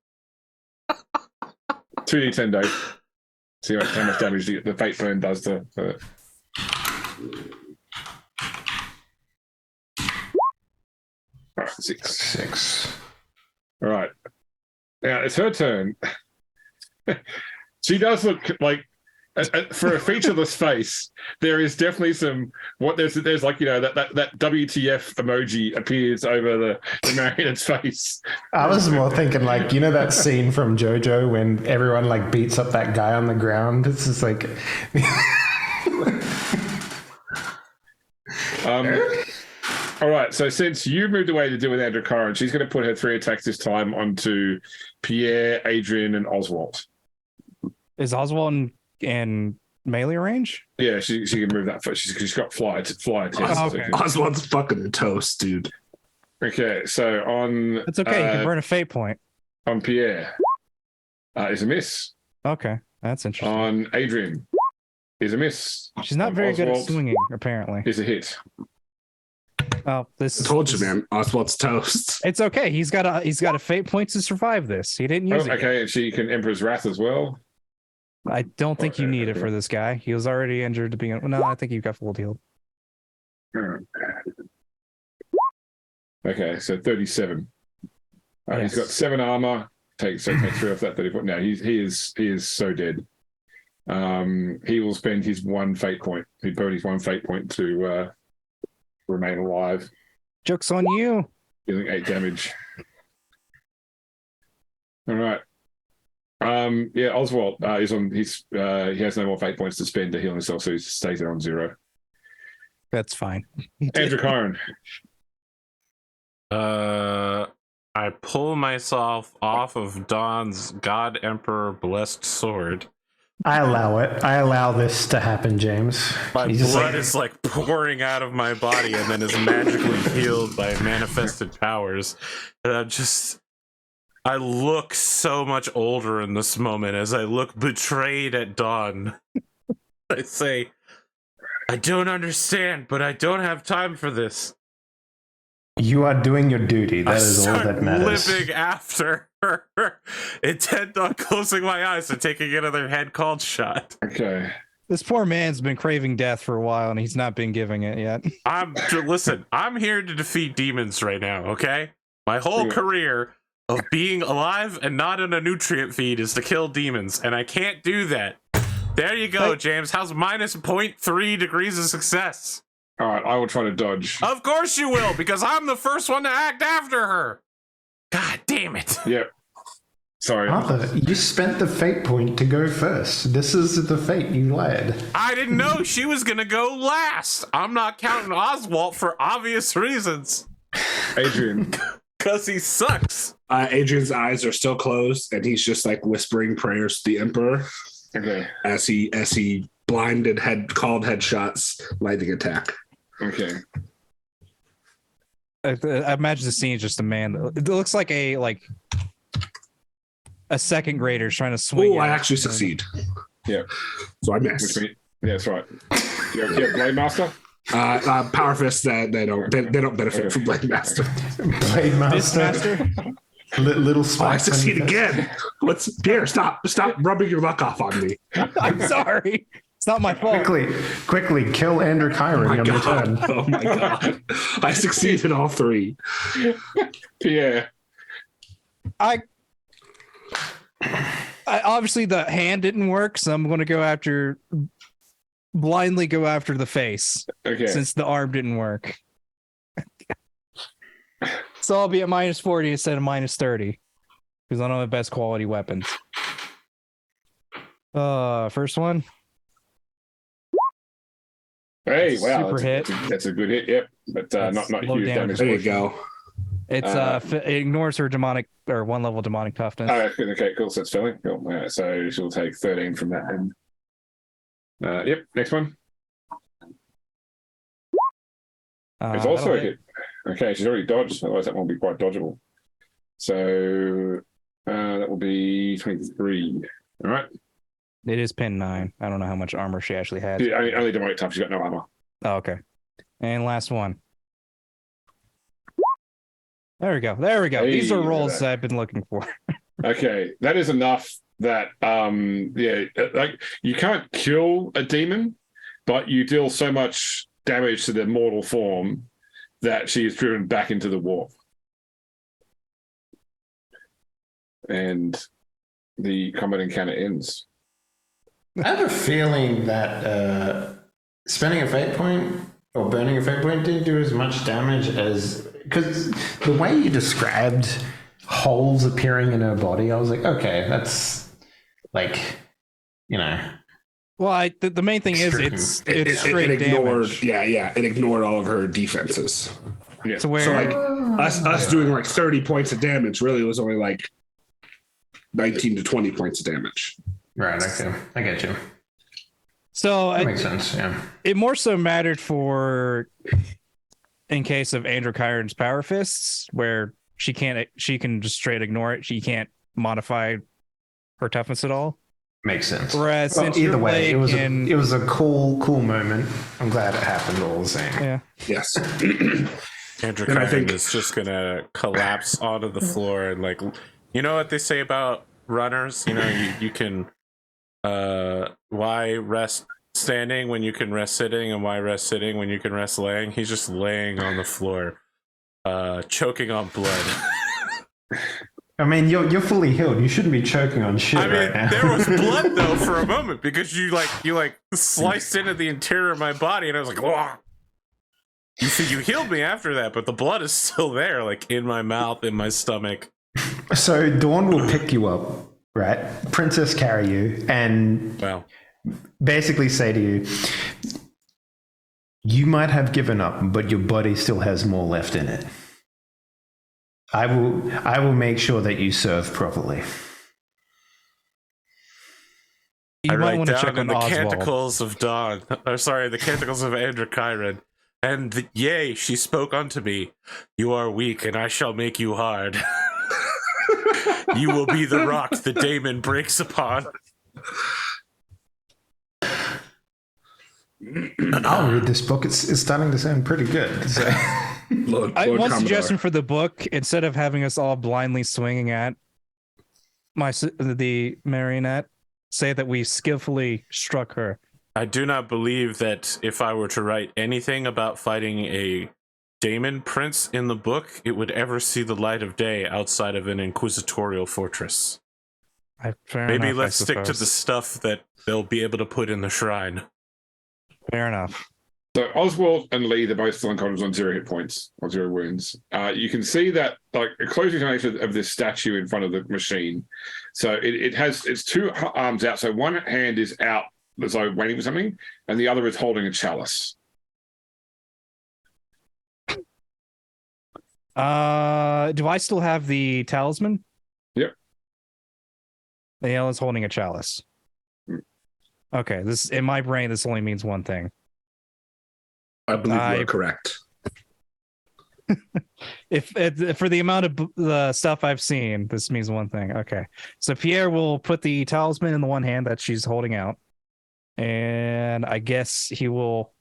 2d10, Dave. See how much damage the fate burn does to. 6. All right. Now it's her turn. She does look like, for a featureless face, there is definitely there's like that WTF emoji appears over the marionette's face. I was more thinking like that scene from JoJo when everyone like beats up that guy on the ground. It's just like. All right, so since you moved away to deal with Androchiron, she's going to put her 3 attacks this time onto Pierre, Adrian, and Oswald. Is Oswald in melee range? Yeah, she can move that. She's got fly attacks. Okay. Oswald's fucking toast, dude. Okay, so on. It's okay. You can burn a fate point. On Pierre, is a miss. Okay, that's interesting. On Adrian, is a miss. She's not very good at swinging, apparently. Is a hit. Oh, this I told you, man. Oswald's toast. It's okay. He's got a fate point to survive this. He didn't use it. Okay, and she can Emperor's Wrath as well. I don't think you need it for this guy. He was already injured to begin. No, I think you got full healed. Okay, so 37. Yes. He's got 7 armor. Take 3 off that 30 point. Now he is so dead. He will spend his 1 fate point. He burn his 1 fate point to remain alive. Joke's on you. Dealing 8 damage. All right. Yeah, Oswald is on his. He has no more fate points to spend to heal himself, so he stays there on 0. That's fine. Androchiron. I pull myself off of Dawn's God Emperor blessed sword. I allow it. I allow this to happen, James. My He's blood is like pouring out of my body and then is magically healed by manifested powers. And I look so much older in this moment as I look betrayed at Dawn. I say, I don't understand, but I don't have time for this. You are doing your duty. That is all that matters. Living after her, intent on closing my eyes and taking another head called shot. Okay. This poor man's been craving death for a while, and he's not been giving it yet. Listen, I'm here to defeat demons right now, okay? My whole career of being alive and not in a nutrient feed is to kill demons, and I can't do that. There you go, James. How's minus 0.3 degrees of success? All right, I will try to dodge. Of course you will, because I'm the first one to act after her. God damn it. Yep. Sorry. Arthur, you spent the fate point to go first. This is the fate you led. I didn't know she was going to go last. I'm not counting Oswald for obvious reasons. Adrian. Because he sucks. Adrian's eyes are still closed, and he's just like whispering prayers to the Emperor. Okay. As he blinded called headshots, lightning attack. Okay. I imagine the scene is just a man. It looks like a second grader trying to swing. Oh, I actually succeed. Yeah. So I missed. Yeah, that's right. You have Blade Master? Power fists that they don't benefit from Blade Master. Blade Master. Little I spikes. succeed again. Pierre? Stop rubbing your luck off on me. I'm sorry. It's not my fault. Quickly, kill Androchiron on your turn. Oh my god. I succeeded all 3. Pierre. I obviously the hand didn't work, so I'm going to blindly go after the face. Okay. Since the arm didn't work. So I'll be at minus 40 instead of minus 30 because I don't have the best quality weapons. First one. Hey, wow. Super hit. That's a good hit, yep. But not low huge damage. There you go. It's it ignores her demonic or 1 level demonic toughness. Okay, cool. So it's filling. Cool. So she'll take 13 from that end. Yep, next one. It's also a hit. Okay, she's already dodged, otherwise that won't be quite dodgeable. So that will be 23. All right. It is pin 9. I don't know how much armor she actually has. Only demonic tough. She's got no armor. Oh, okay. And last one. There we go. Hey, These are rolls that I've been looking for. Okay, that is enough that like you can't kill a demon, but you deal so much damage to their mortal form that she is driven back into the warp. And the combat encounter ends. I have a feeling that spending a fate point or burning a fate point didn't do as much damage as... Because the way you described holes appearing in her body, I was like, okay, that's like, Well, the main thing is it's straight it ignored damage. it ignored all of her defenses. Yeah. So where So like us doing like 30 points of damage really was only like 19 to 20 points of damage. Right, okay. I get you. so That makes sense, yeah. it more so mattered for in case of Androchiron's power fists, where she can just straight ignore it. She can't modify her toughness at all. Makes sense. Whereas Well, since either your way, leg it was a cool moment. I'm glad it happened all the same. yeah. Yes. Androchiron is just gonna collapse onto the floor and you know what they say about runners? You can why rest standing when you can rest sitting, and why rest sitting when you can rest laying. He's just laying on the floor, choking on blood. I mean, you're fully healed. You shouldn't be choking on shit right now. There was blood though for a moment because you sliced into the interior of my body, and I was like, whoa. You healed me after that, but the blood is still there, like in my mouth, in my stomach. So Dawn will pick you up, right? Princess carry you, and basically say to you, you might have given up, but your body still has more left in it. I will make sure that you serve properly. You I might write want to down check in on the Oswald. Canticles of Dawn, the Canticles of Androchiron. And yea, she spoke unto me, you are weak, and I shall make you hard. You will be the rock the daemon breaks upon. I'll read this book. It's starting to sound pretty good. So. Lord One Commodore. suggestion for the book: instead of having us all blindly swinging at the marionette, say that we skillfully struck her. I do not believe that if I were to write anything about fighting a daemon prince in the book, it would ever see the light of day outside of an inquisitorial fortress. Maybe let's stick to the stuff that they'll be able to put in the shrine. Fair enough. So Oswald and Lee, they're both still unconscious on 0 hit points, on 0 wounds. You can see that, like, a close examination of this statue in front of the machine. So it has its 2 arms out. So one hand is out as though waiting for something, and the other is holding a chalice. Do I still have the talisman? Yep. The hell is holding a chalice. Okay, this in my brain, this only means one thing. I believe you are correct. If for the amount of the stuff I've seen, this means one thing. Okay, so Pierre will put the talisman in the one hand that she's holding out, and I guess he will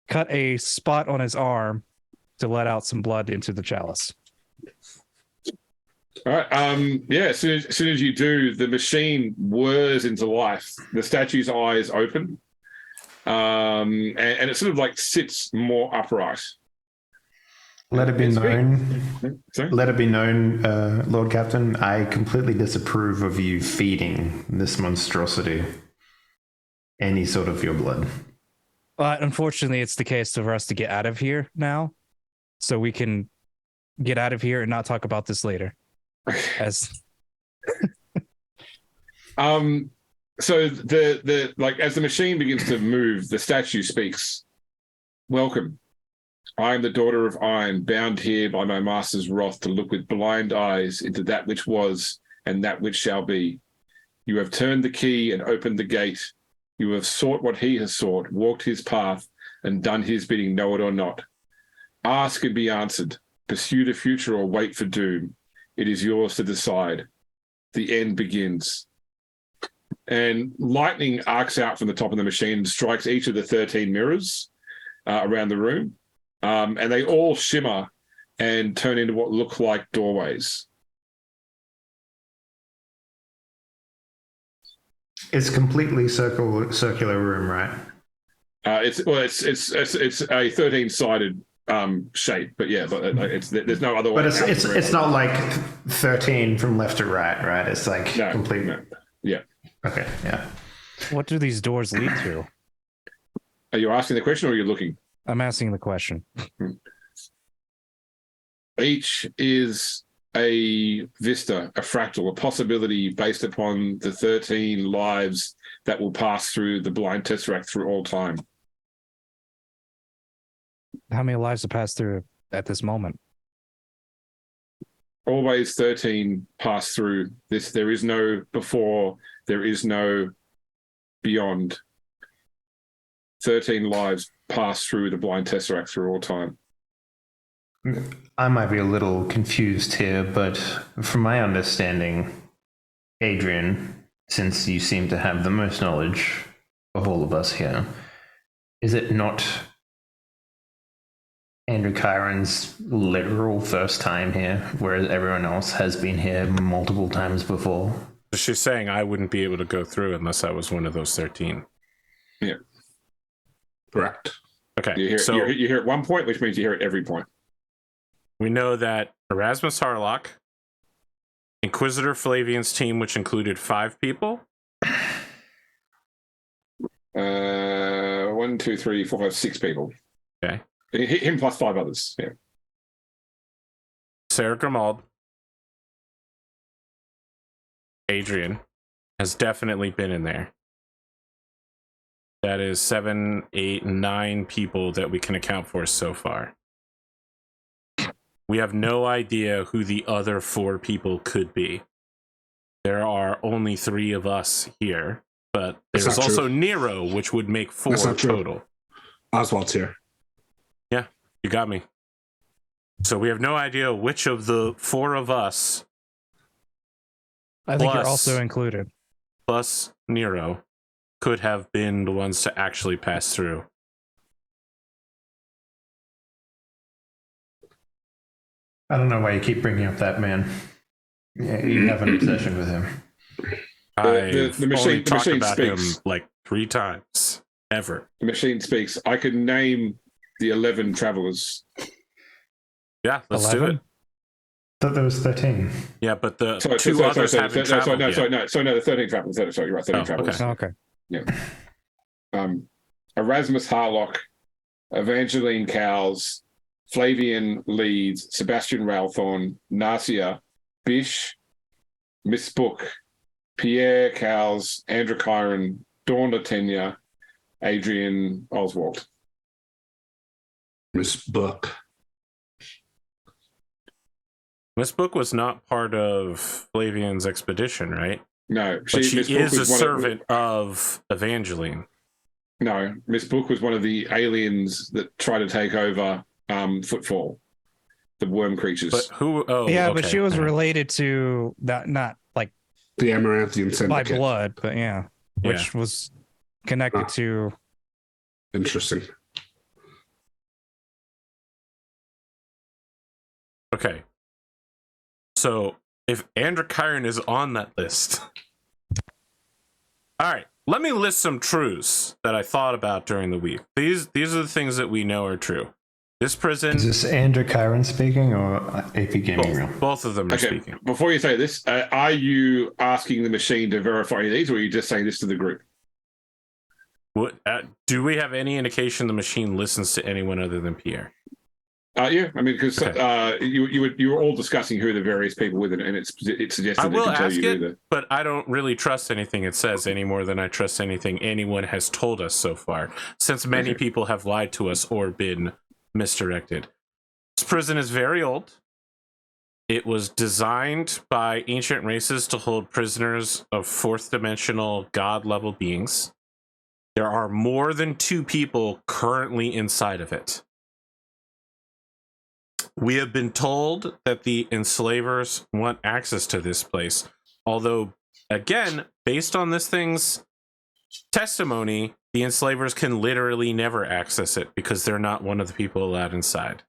cut a spot on his arm to let out some blood into the chalice. All right. Yeah. As soon as you do, the machine whirs into life. The statue's eyes open, and it sort of like sits more upright. Let it be known. Sorry? Let it be known, Lord Captain. I completely disapprove of you feeding this monstrosity any sort of your blood. But unfortunately, it's the case for us to get out of here now, so we can get out of here and not talk about this later. As so the like as the machine begins to move, the statue speaks. Welcome. I am the daughter of iron, bound here by my master's wrath to look with blind eyes into that which was and that which shall be. You have turned the key and opened the gate. You have sought what he has sought, walked his path, and done his bidding, know it or not. Ask and be answered. Pursue the future or wait for doom. It is yours to decide. The end begins. And lightning arcs out from the top of the machine and strikes each of the 13 mirrors around the room. And they all shimmer and turn into what look like doorways. It's completely circular room, right? It's a 13-sided shape, but yeah, there's no other way. But it's not like 13 from left to right? It's like complete. No. Yeah. Okay. Yeah. what do these doors lead to? Are you asking the question or are you looking? I'm asking the question. Each is a vista, a fractal, a possibility based upon the 13 lives that will pass through the blind tesseract through all time. How many lives have passed through at this moment? Always 13 pass through this. There is no before, there is no beyond. 13 lives pass through the blind tesseract through all time. I might be a little confused here, but from my understanding, Adrian, since you seem to have the most knowledge of all of us here, is it not Androchiron's literal first time here, whereas everyone else has been here multiple times before? She's saying I wouldn't be able to go through unless I was one of those 13. Yeah. Correct. Okay, You hear at one point, which means you hear at every point. we know that Erasmus Harlock, Inquisitor Flavian's team, which included 5 people. 1, 2, 3, 4, 5, 6 people. Okay. Him plus 5 others. Yeah. Sarah Grimald, Adrian has definitely been in there. That is 7, 8, 9 people that we can account for so far. We have no idea who the other 4 people could be. There are only 3 of us here, but there's also Nero, which would make 4 total. Oswald's here. Yeah, you got me. So we have no idea which of the 4 of us, I think you're also included, plus Nero, could have been the ones to actually pass through. I don't know why you keep bringing up that man. Yeah, you have an obsession with him. I've the machine, only the talked machine about speaks. him like 3 times, ever. The machine speaks. I can name the 11 travelers. Yeah, let's 11? do it. Thought there was 13. Yeah, but the 2 others haven't traveled yet. The 13 travelers. Sorry, you're right, 13 travelers. Okay. Okay. Yeah. Erasmus Harlock, Evangeline Cowles, Flavian Leeds, Sebastian Ralthorne, Narcia, Bish, Miss Book, Pierre Cowles, Androchiron, Dawn Leteinia, Adrian Oswald. Miss Book. Miss Book was not part of Flavian's expedition, right? No, But she Miss Book is a was one servant of Evangeline. No, Miss Book was one of the aliens that tried to take over Footfall, the worm creatures. But who? Oh, Yeah, okay. but she was related to that, not like The Amaranthian Syndicate. by blood, but yeah, which was connected to. Interesting. Okay. So if Androchiron is on that list, all right. Let me list some truths that I thought about during the week. These are the things that we know are true. This prison. Is this Androchiron speaking or AP Gaming Realm? Both of them are Okay, speaking. before you say this, are you asking the machine to verify any of these, or are you just saying this to the group? What, do we have any indication the machine listens to anyone other than Pierre? Yeah, I mean, because you were all discussing who the various people with it, and it suggested I will they can tell ask you it, who the. but I don't really trust anything it says any more than I trust anything anyone has told us so far, since many people have lied to us or been misdirected. This prison is very old. It was designed by ancient races to hold prisoners of 4th dimensional god-level beings. There are more than 2 people currently inside of it. We have been told that the enslavers want access to this place, although, again, based on this thing's testimony, the enslavers can literally never access it because they're not one of the people allowed inside.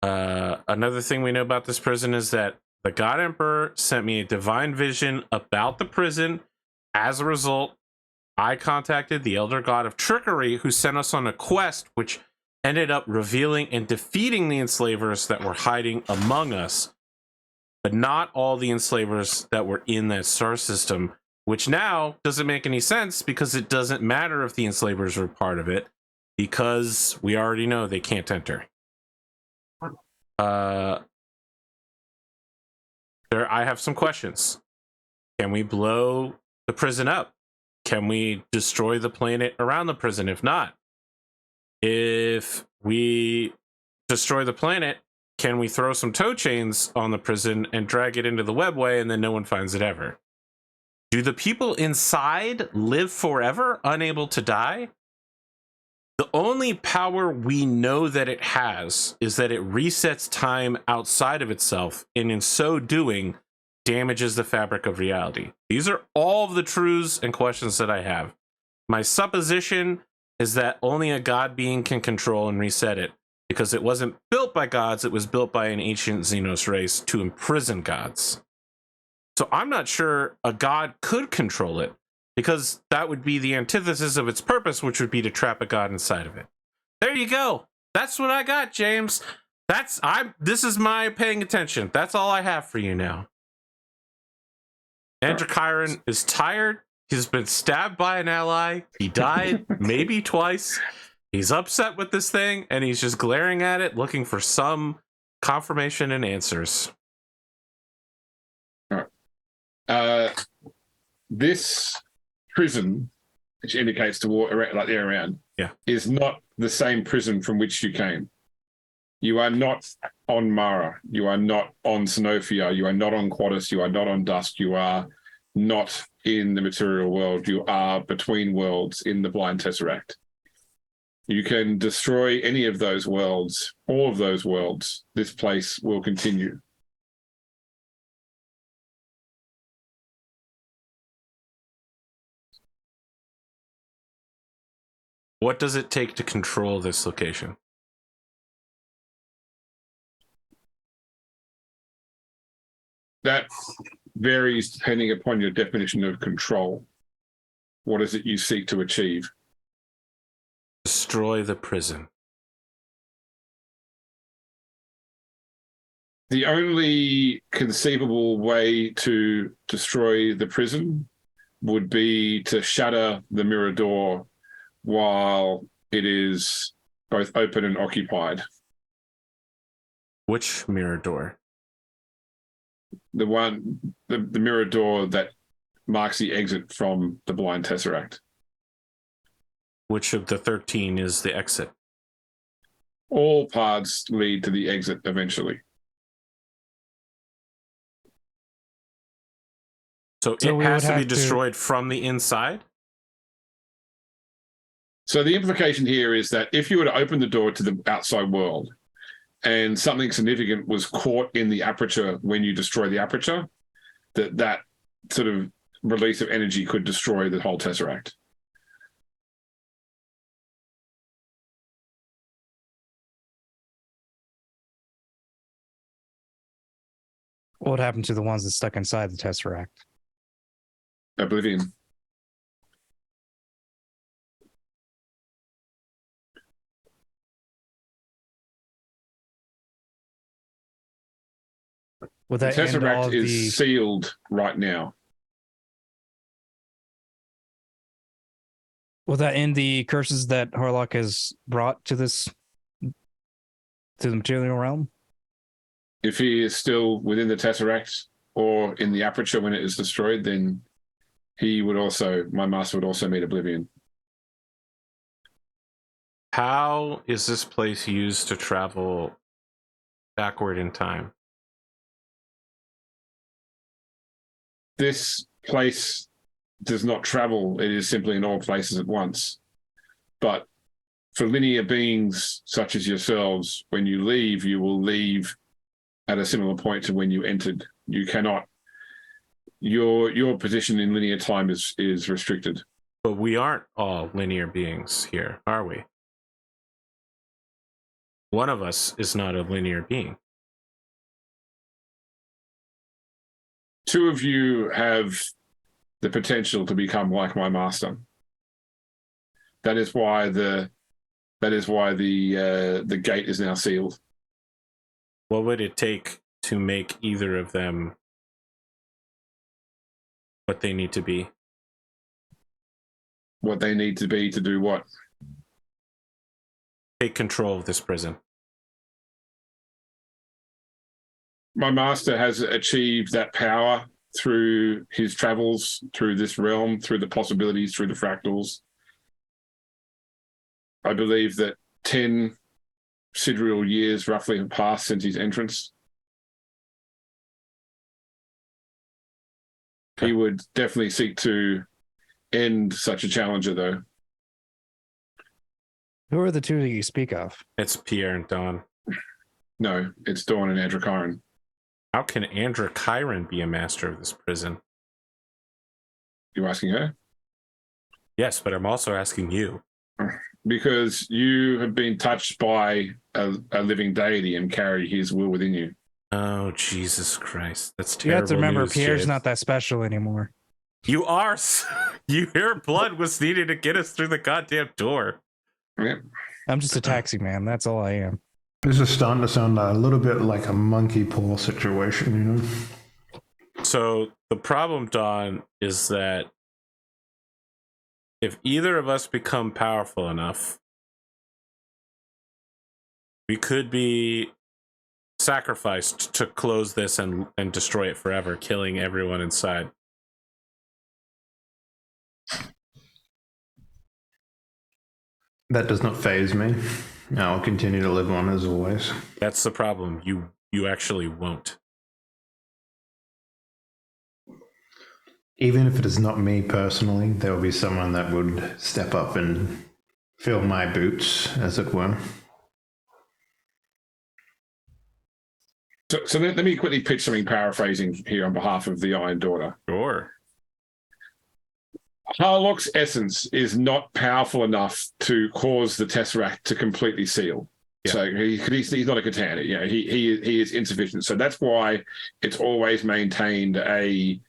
Another thing we know about this prison is that the God Emperor sent me a divine vision about the prison. As a result, I contacted the Elder God of Trickery, who sent us on a quest, which ended up revealing and defeating the enslavers that were hiding among us, but not all the enslavers that were in that star system, which now doesn't make any sense because it doesn't matter if the enslavers were part of it, because we already know they can't enter. I have some questions. Can we blow the prison up? Can we destroy the planet around the prison? If not, if we destroy the planet, can we throw some tow chains on the prison and drag it into the webway and then no one finds it ever? Do the people inside live forever, unable to die? The only power we know that it has is that it resets time outside of itself, and in so doing, damages the fabric of reality. These are all of the truths and questions that I have. My supposition is that only a god being can control and reset it, because it wasn't built by gods, it was built by an ancient Xenos race to imprison gods. So I'm not sure a god could control it, because that would be the antithesis of its purpose, which would be to trap a god inside of it. There you go. That's what I got, James. This is my paying attention. That's all I have for you now. Androchiron is tired. He's been stabbed by an ally. He died maybe twice. He's upset with this thing, and he's just glaring at it, looking for some confirmation and answers. All right. This prison, which indicates the war, like the around, is not the same prison from which you came. You are not on Mara. You are not on Sanophia. You are not on Quintus. You are not on Dusk. You are not in the material world. You are between worlds in the Blind Tesseract. You can destroy any of those worlds, all of those worlds. This place will continue. What does it take to control this location? That varies depending upon your definition of control. What is it you seek to achieve? Destroy the prison. The only conceivable way to destroy the prison would be to shatter the mirror door while it is both open and occupied. Which mirror door? The mirror door that marks the exit from the Blind Tesseract. Which of the 13 is the exit? All paths lead to the exit eventually. So it has to be destroyed from the inside? So the implication here is that if you were to open the door to the outside world and something significant was caught in the aperture when you destroy the aperture, that sort of release of energy could destroy the whole Tesseract. What happened to the ones that stuck inside the Tesseract? Oblivion. Would The that end all Tesseract of is sealed right now. Will that end the curses that Harlock has brought to the material realm? If he is still within the Tesseract or in the aperture when it is destroyed, then my master would also meet Oblivion. How is this place used to travel backward in time? This place does not travel. It is simply in all places at once. But for linear beings such as yourselves, when you leave, you will leave at a similar point to when you entered. You cannot. Your position in linear time is restricted. But we aren't all linear beings here, are we? One of us is not a linear being. Two of you have the potential to become like my master. That is why the gate is now sealed. What would it take to make either of them what they need to be? What they need to be to do what? Take control of this prison. My master has achieved that power through his travels, through this realm, through the possibilities, through the fractals. I believe that 10 sidereal years roughly have passed since his entrance. He would definitely seek to end such a challenger, though. Who are the two that you speak of? It's Pierre and Dawn. No, it's Thorne and Androchiron. How can Androchiron be a master of this prison? You asking her? Yes, but I'm also asking you. Because you have been touched by a living deity and carry his will within you. Oh, Jesus Christ. That's terrible. You have to remember, news, Pierre's kid. not that special anymore. You are. Your blood was needed to get us through the goddamn door. Yeah. I'm just a taxi man. That's all I am. This is starting to sound a little bit like a monkey paw situation, you know? So the problem, Dawn, is that if either of us become powerful enough, We could be sacrificed to close this and destroy it forever, killing everyone inside. That does not faze me. I'll continue to live on as always. That's the problem. You actually won't. Even if it is not me personally, there will be someone that would step up and fill my boots, as it were. So let me quickly pitch something paraphrasing here on behalf of the Iron Daughter. Sure. Harlock's essence is not powerful enough to cause the Tesseract to completely seal. Yeah. So he's not a katana. You know, he is insufficient. So that's why it's always maintained an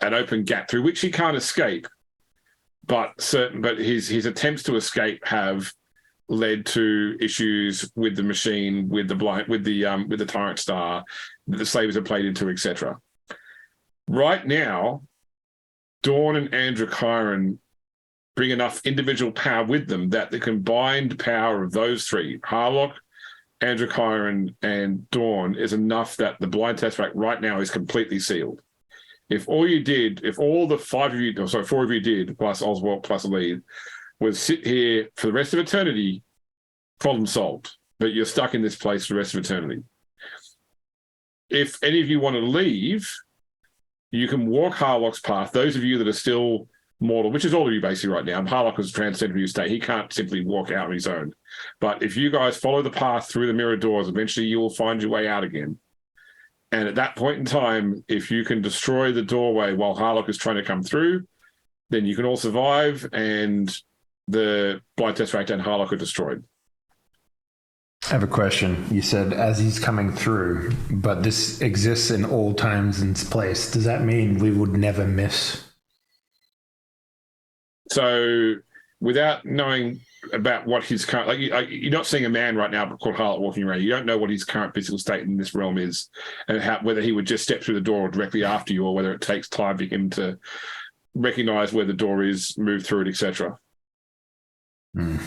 open gap through which he can't escape. But his attempts to escape have led to issues with the machine, with the Tyrant Star that the slavers have played into, etc. Right now, Dawn and Androchiron bring enough individual power with them that the combined power of those three, Harlock, Androchiron, and Dawn, is enough that the Blind Tesseract right now is completely sealed. If all the four of you did, plus Oswald, plus Lead, was sit here for the rest of eternity, problem solved. But you're stuck in this place for the rest of eternity. If any of you want to leave, you can walk Harlock's path. Those of you that are still mortal, which is all of you basically right now. Harlock is transcended your state. He can't simply walk out on his own. But if you guys follow the path through the mirror doors, eventually you will find your way out again. And at that point in time, if you can destroy the doorway while Harlock is trying to come through, then you can all survive, and the Blind Tesseract and Harlock are destroyed. I have a question. You said as he's coming through, but this exists in all times and place. Does that mean we would never miss? So without knowing about what his current, you're not seeing a man right now called Harlock walking around. You don't know what his current physical state in this realm is, and whether he would just step through the door directly after you, or whether it takes time for him to recognize where the door is, move through it, etc. I mean,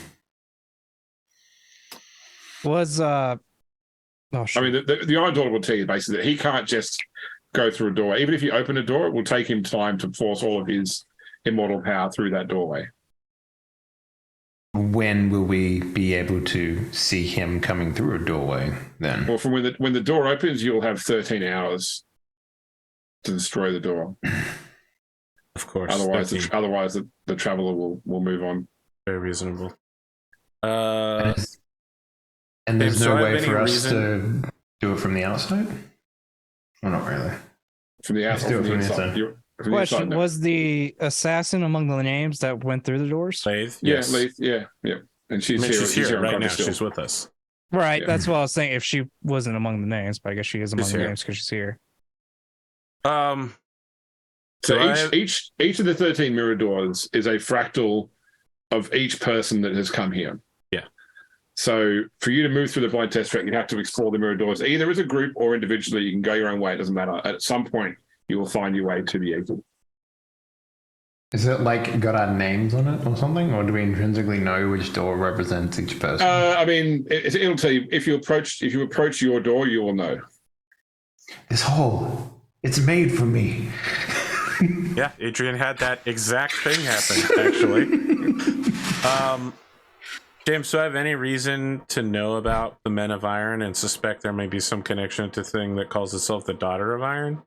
the Iron Daughter will tell you basically that he can't just go through a door. Even if you open a door, it will take him time to force all of his immortal power through that doorway. When will we be able to see him coming through a doorway then? Well, from when the door opens, you'll have 13 hours to destroy the door. Of course. Otherwise, the traveler will move on. Very reasonable. And there's no way for us to do it from the outside? Well, not really. From the outside. Let's do it from the inside. Question, was the assassin among the names that went through the doors? Leith, yes. Yeah, Leith, yeah. And she's here right now. She's with us. Right, yeah. That's what I was saying. If she wasn't among the names, but I guess she is among the names because she's here. So each of the 13 mirror doors is a fractal of each person that has come here. Yeah. So for you to move through the Blind Tesseract, you have to explore the mirror doors. Either as a group or individually. You can go your own way. It doesn't matter. At some point, you will find your way to the exit. Is it like got our names on it or something, or do we intrinsically know which door represents each person? I mean, it'll tell you if you approach your door, you will know. This hole, it's made for me. Yeah, Adrian had that exact thing happen, actually. James, do I have any reason to know about the Men of Iron and suspect there may be some connection to the thing that calls itself the Daughter of Iron?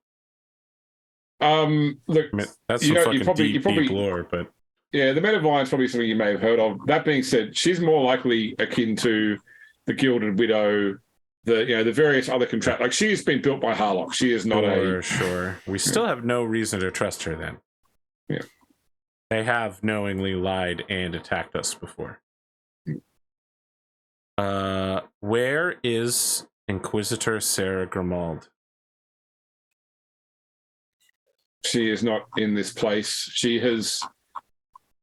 Look, I mean, that's some fucking deep lore, but yeah, the Men of Iron is probably something you may have heard of. That being said, she's more likely akin to the Gilded Widow, the various other contract. Like, she's been built by Harlock. She is not sure. We still have no reason to trust her then. Yeah, they have knowingly lied and attacked us before. Where is Inquisitor Sarah Grimald? She is not in this place. She has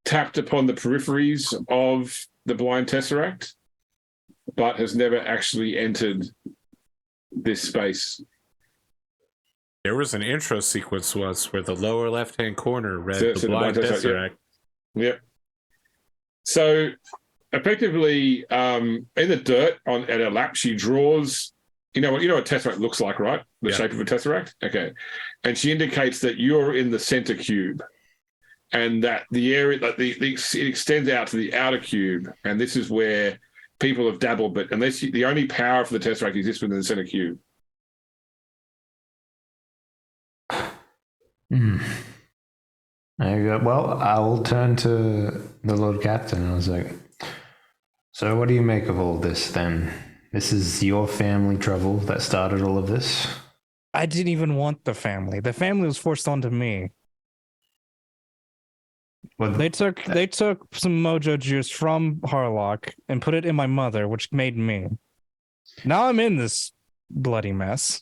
tapped upon the peripheries of the Blind Tesseract, but has never actually entered this space. There was an intro sequence once where the lower left-hand corner read the Blind Tesseract. Yep. So, effectively in the dirt at her lap, she draws. You know what a tesseract looks like, right? The shape of a tesseract. Okay, and she indicates that you're in the center cube, and that the area, like it extends out to the outer cube, and this is where people have dabbled, but the only power for the tesseract exists within the center cube. There you go. Well, I'll turn to the Lord Captain. I was like, so what do you make of all this then? This is your family trouble that started all of this? I didn't even want the family. The family was forced onto me. Well, They took some mojo juice from Harlock and put it in my mother, which made me. Now I'm in this bloody mess.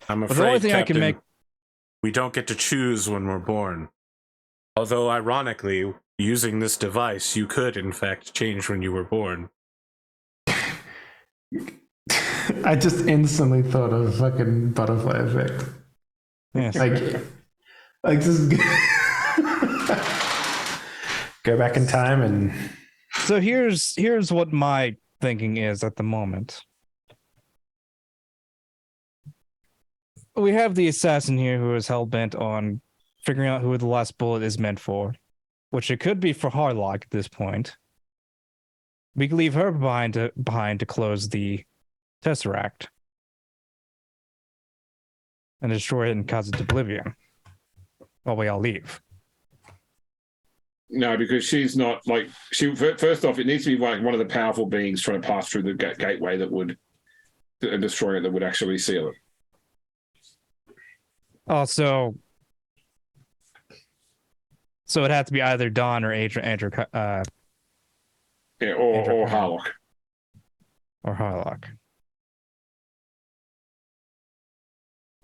I'm But the only afraid, thing Captain, I can make. we don't get to choose when we're born. Although, ironically, using this device, you could, in fact, change when you were born. I just instantly thought of fucking butterfly effect. Yes. Like just go back in time and. So here's what my thinking is at the moment. We have the assassin here who is hell-bent on figuring out who the last bullet is meant for, which it could be for Harlock at this point. We can leave her behind to close the Tesseract and destroy it and cause it oblivion while we all leave. No, because she's not like first off, it needs to be like one of the powerful beings trying to pass through the gateway that would destroy it, that would actually seal it. Also, so it had to be either Dawn or Adrian, or Androchiron. Harlock. Or Harlock.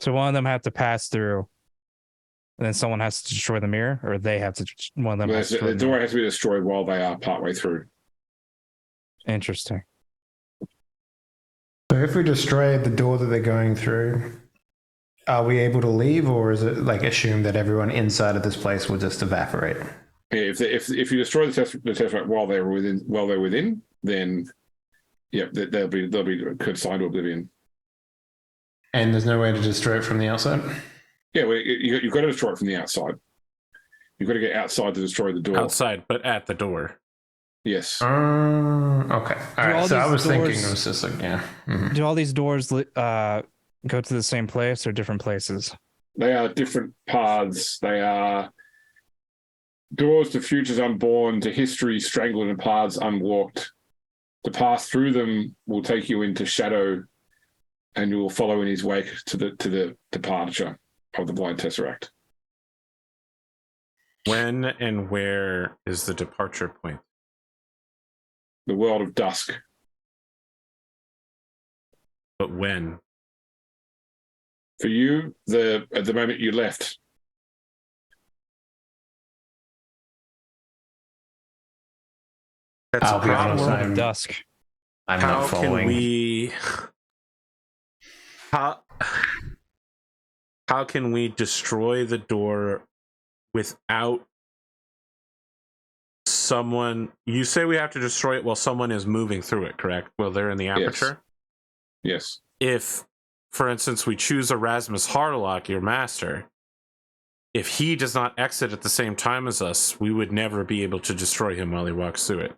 So one of them have to pass through, and then someone has to destroy the mirror, or they have to. One of them. Has to The door has to be destroyed while they are partway through. Interesting. So if we destroy the door that they're going through, are we able to leave, or is it like assumed that everyone inside of this place will just evaporate? Yeah, if you destroy the tesseract while they're within, then yeah, they'll be consigned to oblivion. And there's no way to destroy it from the outside? Yeah, well, you've got to destroy it from the outside. You've got to get outside to destroy the door. Outside, but at the door. Yes. Okay. All right. So I was thinking it was just like, yeah. Mm-hmm. Do all these doors go to the same place or different places? They are different paths. They are doors to futures unborn, to history strangled, and paths unwalked. To pass through them will take you into shadow, and you will follow in his wake to the departure of the blind tesseract. When and where is the departure point? The world of dusk. But when? For you, at the moment you left. That's I'll a be problem. honest, World of Dusk. I'm How not following. can we? How can we destroy the door without someone? You say we have to destroy it while someone is moving through it, correct? Well, they're in the aperture. Yes. If, for instance, we choose Erasmus Harlock, your master, if he does not exit at the same time as us, we would never be able to destroy him while he walks through it.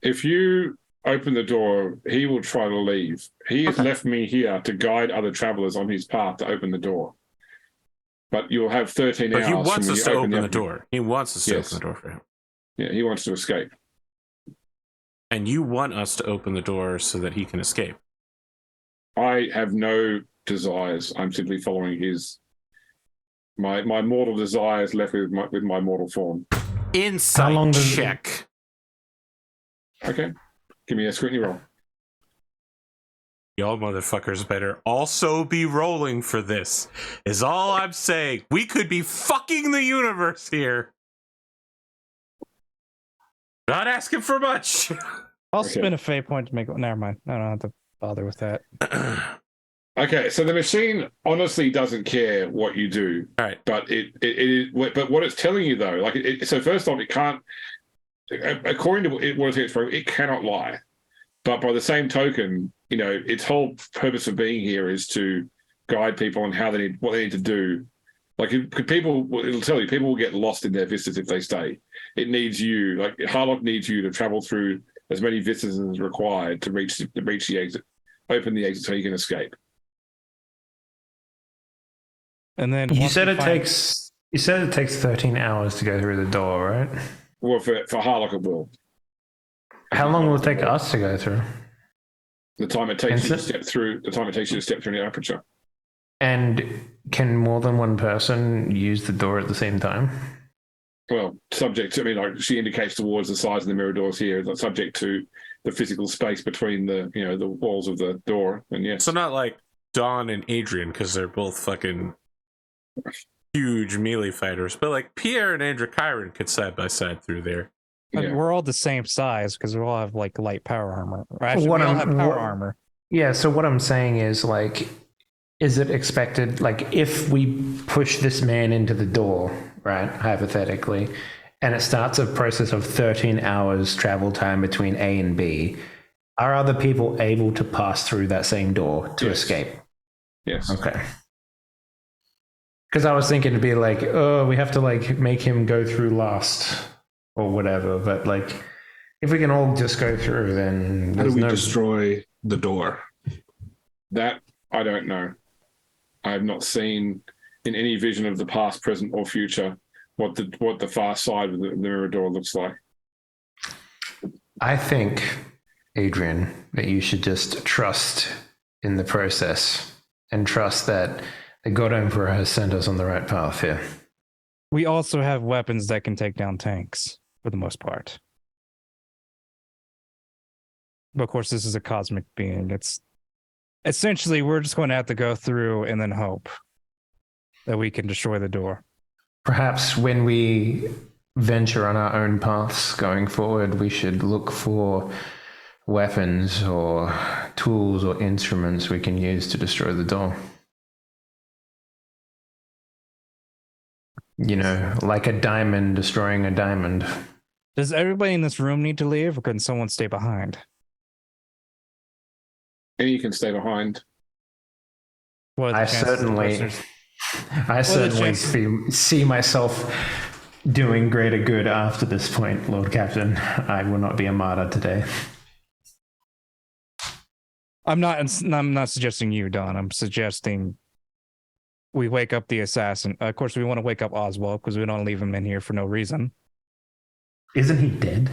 If you open the door, he will try to leave. He has left me here to guide other travelers on his path to open the door. But you'll have 13 hours. But he wants us to open the door. door. He wants us to open the door for him. Yeah, he wants to escape. And you want us to open the door so that he can escape. I have no desires. I'm simply following his my mortal desires left with my mortal form. Insight check. Okay. Give me a scrutiny roll. Y'all motherfuckers better also be rolling for this, is all I'm saying. We could be fucking the universe here. Not asking for much. I'll spend a fate point to make it. Never mind. I don't have to bother with that. Okay, so the machine honestly doesn't care what you do. All right. But but what it's telling you though, so first off, it can't. according to what it cannot lie. But by the same token, its whole purpose of being here is to guide people on what they need to do. Like, it'll tell you, people will get lost in their vistas if they stay. It needs you, like Harlock needs you to travel through as many vistas as required to reach the exit, open the exit so you can escape. And then you said it takes 13 hours to go through the door, right? Well, for Harlock it will. How long will it take us to go through? The time it takes you to step through the aperture. And can more than one person use the door at the same time? Well, subject to, like she indicates towards the size of the mirror doors here, that's subject to the physical space between the walls of the door. And yes. So not like Dawn and Adrian, because they're both fucking huge melee fighters, but like Pierre and Androchiron could side by side through there. Yeah. We're all the same size because we all have like light power armor. Or actually, we all have power armor. Yeah, so what I'm saying is, like, is it expected, like, if we push this man into the door, right, hypothetically, and it starts a process of 13 hours travel time between A and B, are other people able to pass through that same door to escape? Yes. Okay. Because I was thinking to be like, oh, we have to, like, make him go through last or whatever, but, like, if we can all just go through, then how do we destroy the door? That I don't know. I have not seen in any vision of the past, present, or future what the far side of the mirror door looks like. I think, Adrian, that you should just trust in the process and trust that the God Emperor has sent us on the right path here. We also have weapons that can take down tanks for the most part. But of course, this is a cosmic being. It's essentially, we're just going to have to go through and then hope that we can destroy the door. Perhaps when we venture on our own paths going forward, we should look for weapons or tools or instruments we can use to destroy the door. Like a diamond destroying a diamond. Does everybody in this room need to leave, or can someone stay behind? And you can stay behind. I certainly see myself doing greater good after this point, Lord Captain. I will not be a martyr today. I'm not suggesting you, Don. I'm suggesting we wake up the assassin. Of course, we want to wake up Oswald because we don't leave him in here for no reason. Isn't he dead?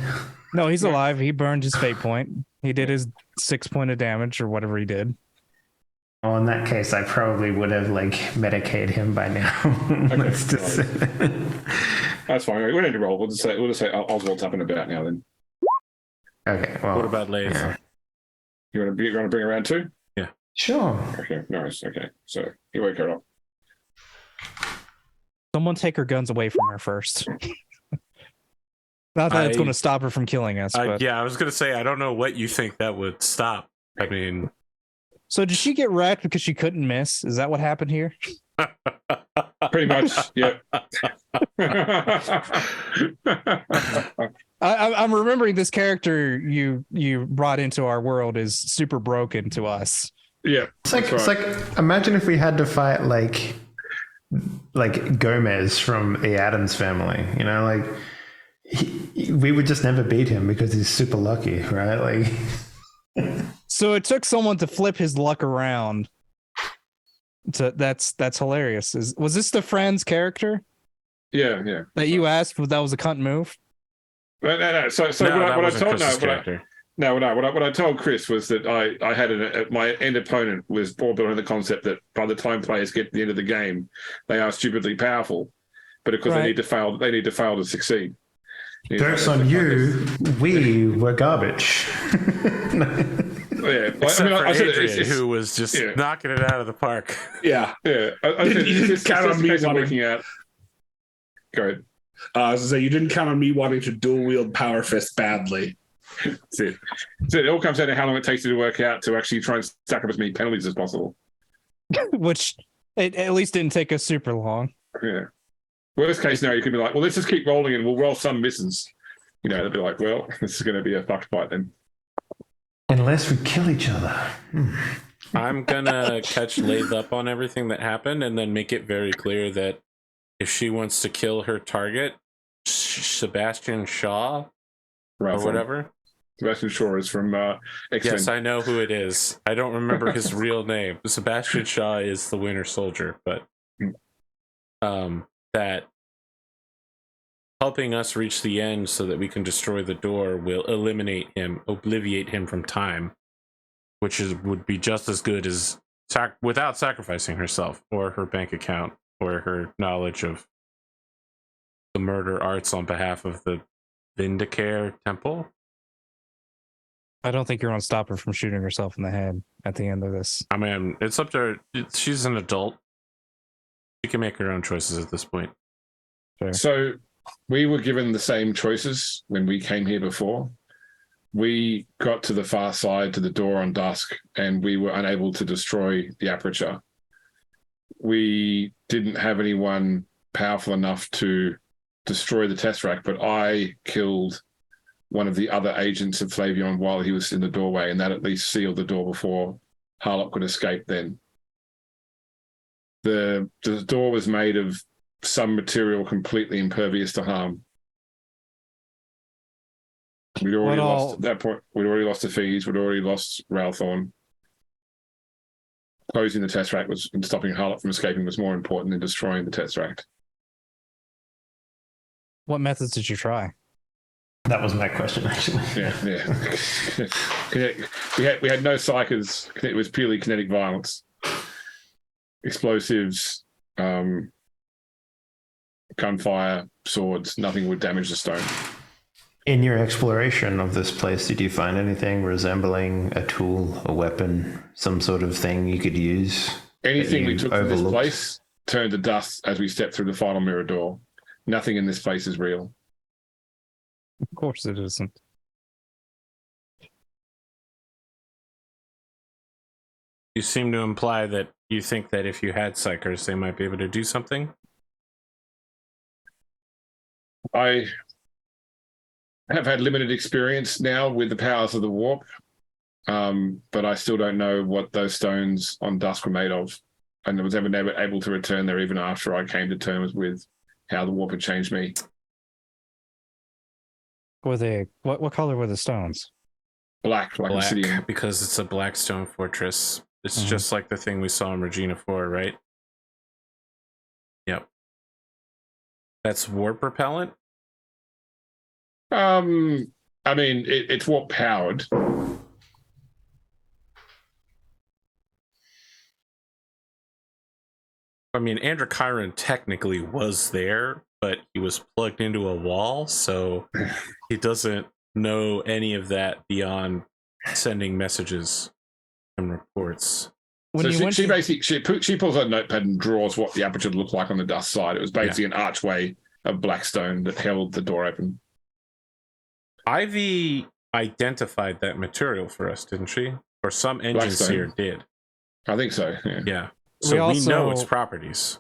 No, he's alive. He burned his fate point. He did his 6 point of damage or whatever he did. Well, in that case, I probably would have medicated him by now. Okay, that's fine. We don't need to roll. We'll just say Oswald's up and about now. Then. Okay. Well, what about Lace? Yeah. You want to bring around too? Yeah. Sure. Okay. Nice. Okay. So you wake her up. Someone take her guns away from her first. Not that it's going to stop her from killing us. But... Yeah, I was going to say, I don't know what you think that would stop. I mean... So did she get wrecked because she couldn't miss? Is that what happened here? Pretty much, yeah. I'm remembering this character you brought into our world is super broken to us. Yeah. It's like imagine if we had to fight like Gomez from the Addams Family, we would just never beat him because he's super lucky, right? So it took someone to flip his luck around. That's hilarious. Was this the Friends character? Yeah. That you asked, that was a cunt move? No. So what I told Chris was that I had my end opponent was all built on the concept that by the time players get to the end of the game, they are stupidly powerful, but of course they need to fail to succeed. Jokes on you, we were garbage. Yeah, except for Adrian, who was just knocking it out of the park. Yeah. You didn't count on me working out. Go ahead. I was going to say, you didn't count on me wanting to dual wield Power Fist badly. That's it. So it all comes down to how long it takes you to work out to actually try and stack up as many penalties as possible. Which it at least didn't take us super long. Yeah. Worst case scenario, you could be like, well, let's just keep rolling and we'll roll some misses. they'll be like, well, this is going to be a fucked fight then. Unless we kill each other. I'm gonna catch Lathe up on everything that happened and then make it very clear that if she wants to kill her target, Sebastian Shaw or whatever. Sebastian Shaw is from X-Men. Yes, I know who it is. I don't remember his real name. Sebastian Shaw is the Winter Soldier, but that helping us reach the end so that we can destroy the door will obliviate him from time, which would be just as good as without sacrificing herself or her bank account or her knowledge of the murder arts on behalf of the Vindicare Temple. I don't think you're going to stop her from shooting herself in the head at the end of this. I mean, it's up to her. She's an adult. She can make her own choices at this point. Sure. So we were given the same choices when we came here before. We got to the far side to the door on dusk and we were unable to destroy the aperture. We didn't have anyone powerful enough to destroy the Tesseract, but I killed one of the other agents of Flavion while he was in the doorway, and that at least sealed the door before Harlock could escape then. The door was made of some material completely impervious to harm. We'd already lost at that point. We'd already lost the Fees. We'd already lost Thorne. Closing the Tesseract and stopping Harlock from escaping was more important than destroying the Tesseract. What methods did you try? That was my question, actually. Yeah. we had no psychers. It was purely kinetic violence, explosives, gunfire, swords. Nothing would damage the stone. In your exploration of this place, did you find anything resembling a tool, a weapon, some sort of thing you could use? Anything we took from this place turned to dust as we stepped through the final mirror door. Nothing in this place is real. Of course it isn't. You seem to imply that you think that if you had psychers, they might be able to do something? I have had limited experience now with the powers of the warp, but I still don't know what those stones on dusk were made of. And I was never able to return there even after I came to terms with how the warp had changed me. Were they what color were the stones? Black, like obsidian. Because it's a black stone fortress. It's just like the thing we saw in Regina 4, right? Yep. That's warp repellent? I mean, it's warp powered. I mean, Androchiron technically was there, but he was plugged into a wall, so he doesn't know any of that beyond sending messages and reports. She pulls out a notepad and draws what the aperture looked like on the dust side. It was basically an archway of black stone that held the door open. Ivy identified that material for us, didn't she? Or some engines here did. I think so, Yeah. So we know its properties.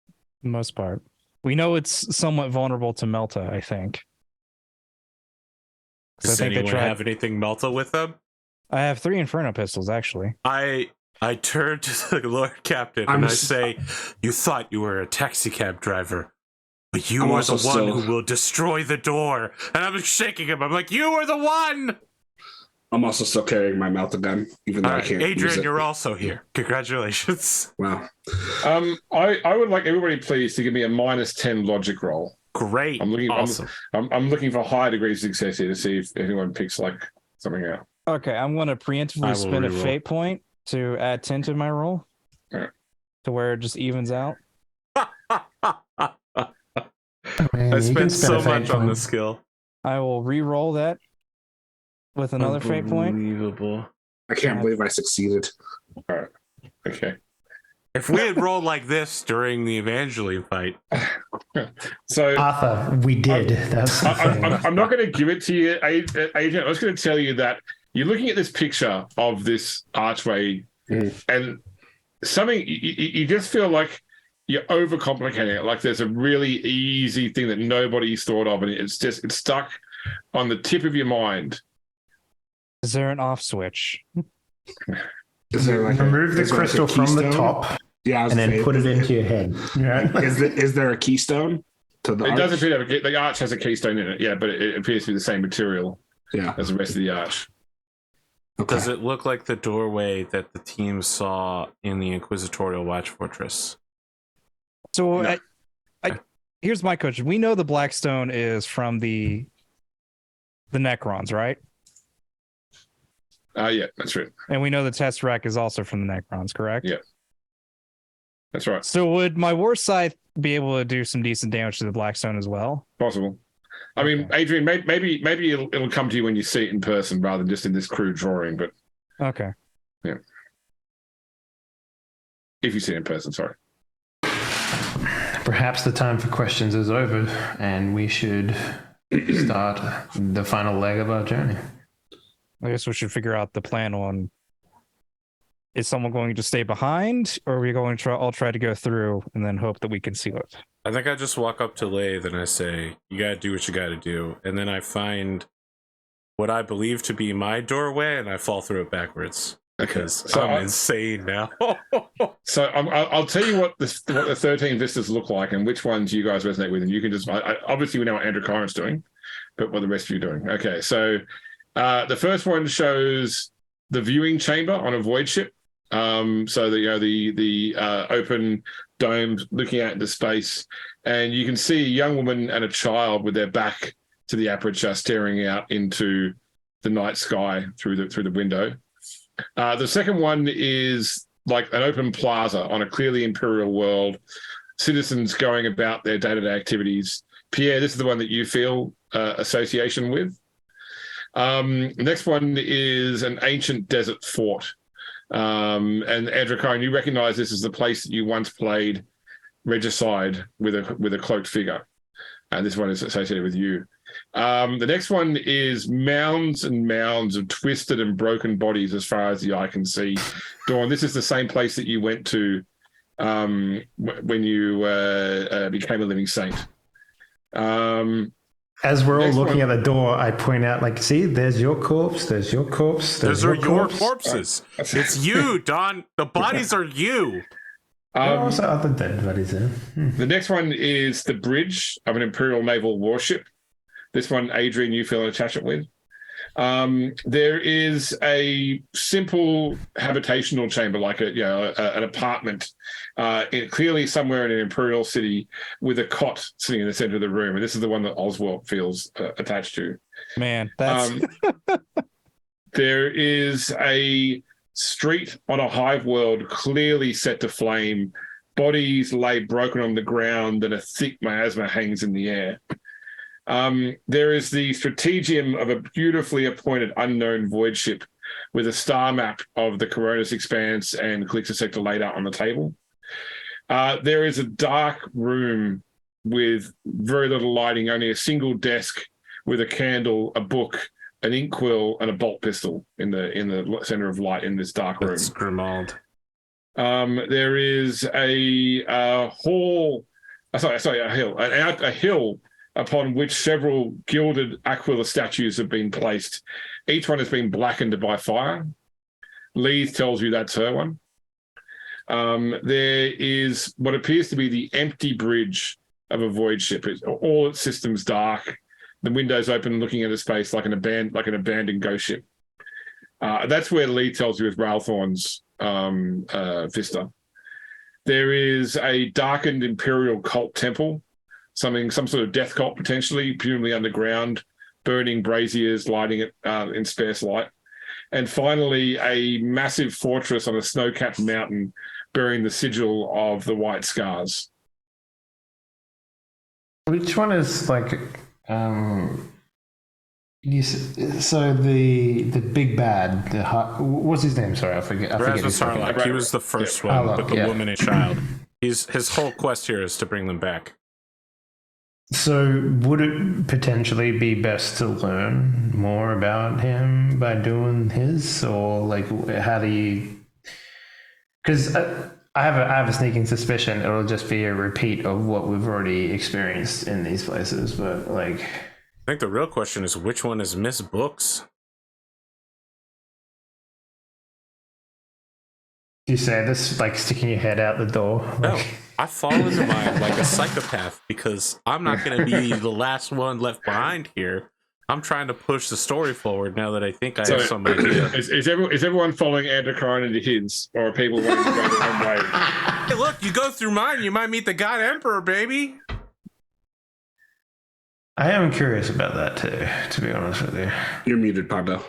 For the most part. We know it's somewhat vulnerable to Melta, I think. Does anyone have anything Melta with them? I have 3 Inferno pistols, actually. I turn to the Lord Captain and I say, you thought you were a taxi cab driver, but you are the one who will destroy the door. And I'm shaking him. I'm like, you are the one! I'm also still carrying my Melta gun, even though I can't Adrian, use it. you're also here. Congratulations. Wow. I would like everybody, please, to give me a -10 logic roll. Great. Awesome. I'm looking for high degrees of success here to see if anyone picks like something out. Okay, I'm going to preemptively spend a fate point to add 10 to my roll. Right. To where it just evens out. I spent so much on this skill. I will re-roll that with another fate point. Unbelievable. I can't believe I succeeded. All right. Okay. If we had rolled like this during the Evangeline fight. So Arthur, we did. I'm not going to give it to you, Adrian. I was going to tell you that you're looking at this picture of this archway and something, you just feel like you're overcomplicating it. Like there's a really easy thing that nobody's thought of, and it's stuck on the tip of your mind. Is there an off switch? Is there like remove the crystal from the top, yeah, and then put it into your head? Right? Is there a keystone to the It arch? does appear to have the arch has a keystone in it, yeah, but it appears to be the same material as the rest of the arch. Okay. Does it look like the doorway that the team saw in the Inquisitorial Watch Fortress? So No. here's my question. We know the Blackstone is from the Necrons, right? Yeah, that's right. And we know the Tesseract is also from the Necrons, correct? Yeah. That's right. So would my War Scythe be able to do some decent damage to the Blackstone as well? Possible. I mean, Adrian, maybe it'll come to you when you see it in person rather than just in this crude drawing. But Okay. yeah, if you see it in person, sorry. Perhaps the time for questions is over, and we should start the final leg of our journey. I guess we should figure out the plan on, is someone going to stay behind, or are we going to all try to go through and then hope that we can seal it? I think I just walk up to Lathe and I say, you gotta do what you gotta do. And then I find what I believe to be my doorway and I fall through it backwards. Because So I'm insane now. So I'll tell you what the 13 vistas look like and which ones you guys resonate with. And you can just, obviously we know what Androchiron's doing, but what the rest of you are doing. Okay, so the first one shows the viewing chamber on a void ship. So the open dome looking out into space, and you can see a young woman and a child with their back to the aperture, staring out into the night sky through the window. The second one is like an open plaza on a clearly imperial world, citizens going about their day-to-day activities. Pierre, this is the one that you feel association with. Next one is an ancient desert fort. And Adrian, you recognize this as the place that you once played Regicide with a cloaked figure. And this one is associated with you. The next one is mounds and mounds of twisted and broken bodies as far as the eye can see. Dawn, this is the same place that you went to when you became a living saint. As we're all Next looking one. at the door, I point out, like, see, there's your corpse, there's your corpse, Those are your corpse. corpses. It's you, Don. The bodies are you. There are also other dead bodies there. The next one is the bridge of an Imperial naval warship. This one, Adrian, you feel an attachment with. There is a simple habitational chamber, like an apartment, clearly somewhere in an Imperial city, with a cot sitting in the center of the room. And this is the one that Oswald feels attached to. Man, that's There is a street on a hive world clearly set to flame. Bodies lay broken on the ground and a thick miasma hangs in the air. There is the strategium of a beautifully appointed unknown void ship with a star map of the Koronus Expanse and Calixis sector laid out on the table. There is a dark room with very little lighting, only a single desk with a candle, a book, an inkwell, and a bolt pistol in the center of light in this dark room. That's Grimald. There is a hall, a hill upon which several gilded aquila statues have been placed. Each one has been blackened by fire. Leith tells you that's her one. There is what appears to be the empty bridge of a void ship. All its systems dark. The windows open, looking at a space like an abandoned ghost ship. That's where Lee tells you is Railthorn's Vista. There is a darkened Imperial cult temple, some sort of death cult potentially, presumably underground, burning braziers, lighting it in sparse light. And finally, a massive fortress on a snow-capped mountain bearing the sigil of the White Scars. Which one is like, so the big bad, what's his name? Sorry, I forget. Rasmus Harlock. He was the first one, Harlock, but the yeah. woman and child. His whole quest here is to bring them back. So would it potentially be best to learn more about him by doing his, or like how do you? Because I have a sneaking suspicion it'll just be a repeat of what we've already experienced in these places, but like, I think the real question is which one is Miss Books? you say this like sticking your head out the door. No, Like, I fall into mine like a psychopath because I'm not going to be the last one left behind here. I'm trying to push the story forward now that I think I have some idea. Is everyone following Androchiron into his, or are people wanting to go their own way? Hey, look, you go through mine, you might meet the God Emperor, baby. I am curious about that too, to be honest with you. You're muted, Pablo.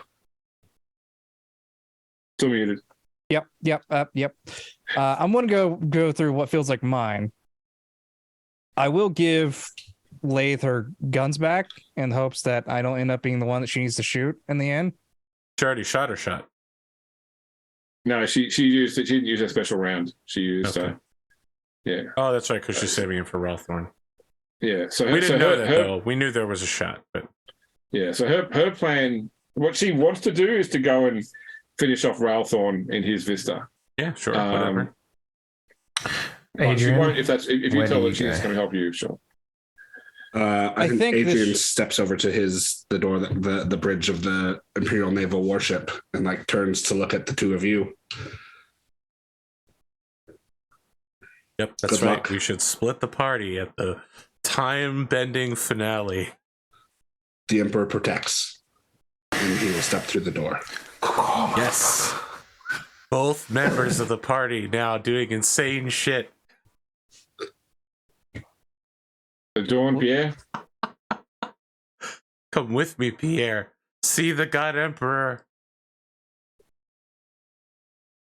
Still muted. Yep. I'm gonna go through what feels like mine. I will give Lathe her guns back in hopes that I don't end up being the one that she needs to shoot in the end. She already shot her shot. No, she used it. She didn't use a special round. She used yeah. Oh, that's right, because she's saving it for Ralthorn. Yeah. So We didn't know that though. We knew there was a shot, but yeah. So her plan, what she wants to do, is to go and finish off Ralthorn in his vista. yeah, sure, whatever. But she Adrian, won't if you where tell do her you she's go? going to help you. Sure. I think think Adrian this- steps over to the door, the bridge of the Imperial Naval Warship, and like turns to look at the two of you. Yep, that's Good right. luck. We should split the party at the time-bending finale. The Emperor protects, and he will step through the door. Yes. Both members of the party now doing insane shit. Dawn, Pierre. Come with me, Pierre. See the God Emperor.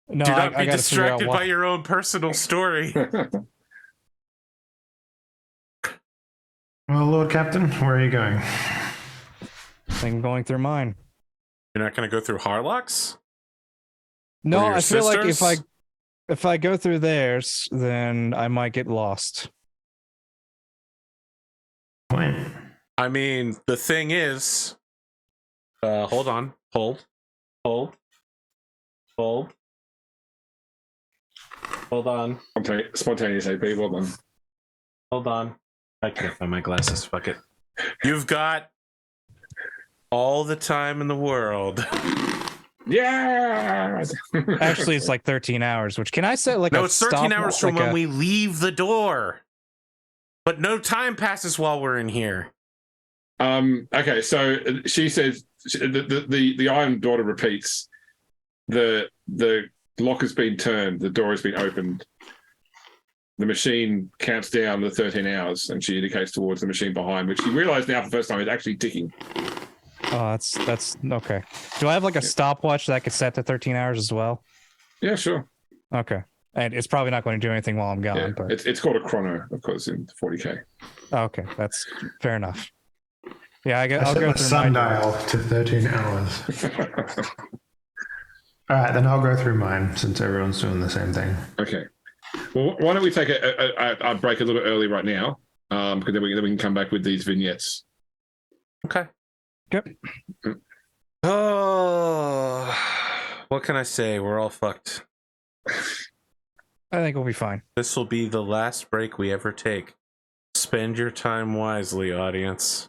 No, Do not I be gotta figure out distracted what- by your own personal story. well, Lord Captain, where are you going? I'm going through mine. You're not going to go through Harlock's? No, Or your I feel like sisters? if I go through theirs, then I might get lost. Point. I mean, the thing is... hold on. Hold. Hold on. Spontaneous AP. Well done. Hold on. I can't find my glasses. Fuck it. You've got all the time in the world. Yeah. Actually, it's like 13 hours, which can I set like No, a it's 13 stop- hours from like when a- we leave the door. But no time passes while we're in here. Okay, so she says the Iron Daughter repeats. The lock has been turned, the door has been opened. The machine counts down the 13 hours, and she indicates towards the machine behind, which she realized now for the first time is actually ticking. Oh, that's okay. Do I have like a stopwatch that I could set to 13 hours as well? Yeah, sure. Okay. And it's probably not going to do anything while I'm gone, Yeah. but It's called a chrono, of course, in 40K. okay, that's fair enough. Yeah, I I'll set go my through sundial to 13 hours. All right, then I'll go through mine since everyone's doing the same thing. Okay. Well, why don't we take a break a little bit early right now? Because then we can come back with these vignettes. Okay. Yep. Oh, what can I say? We're all fucked. I think we'll be fine. This will be the last break we ever take. Spend your time wisely, audience.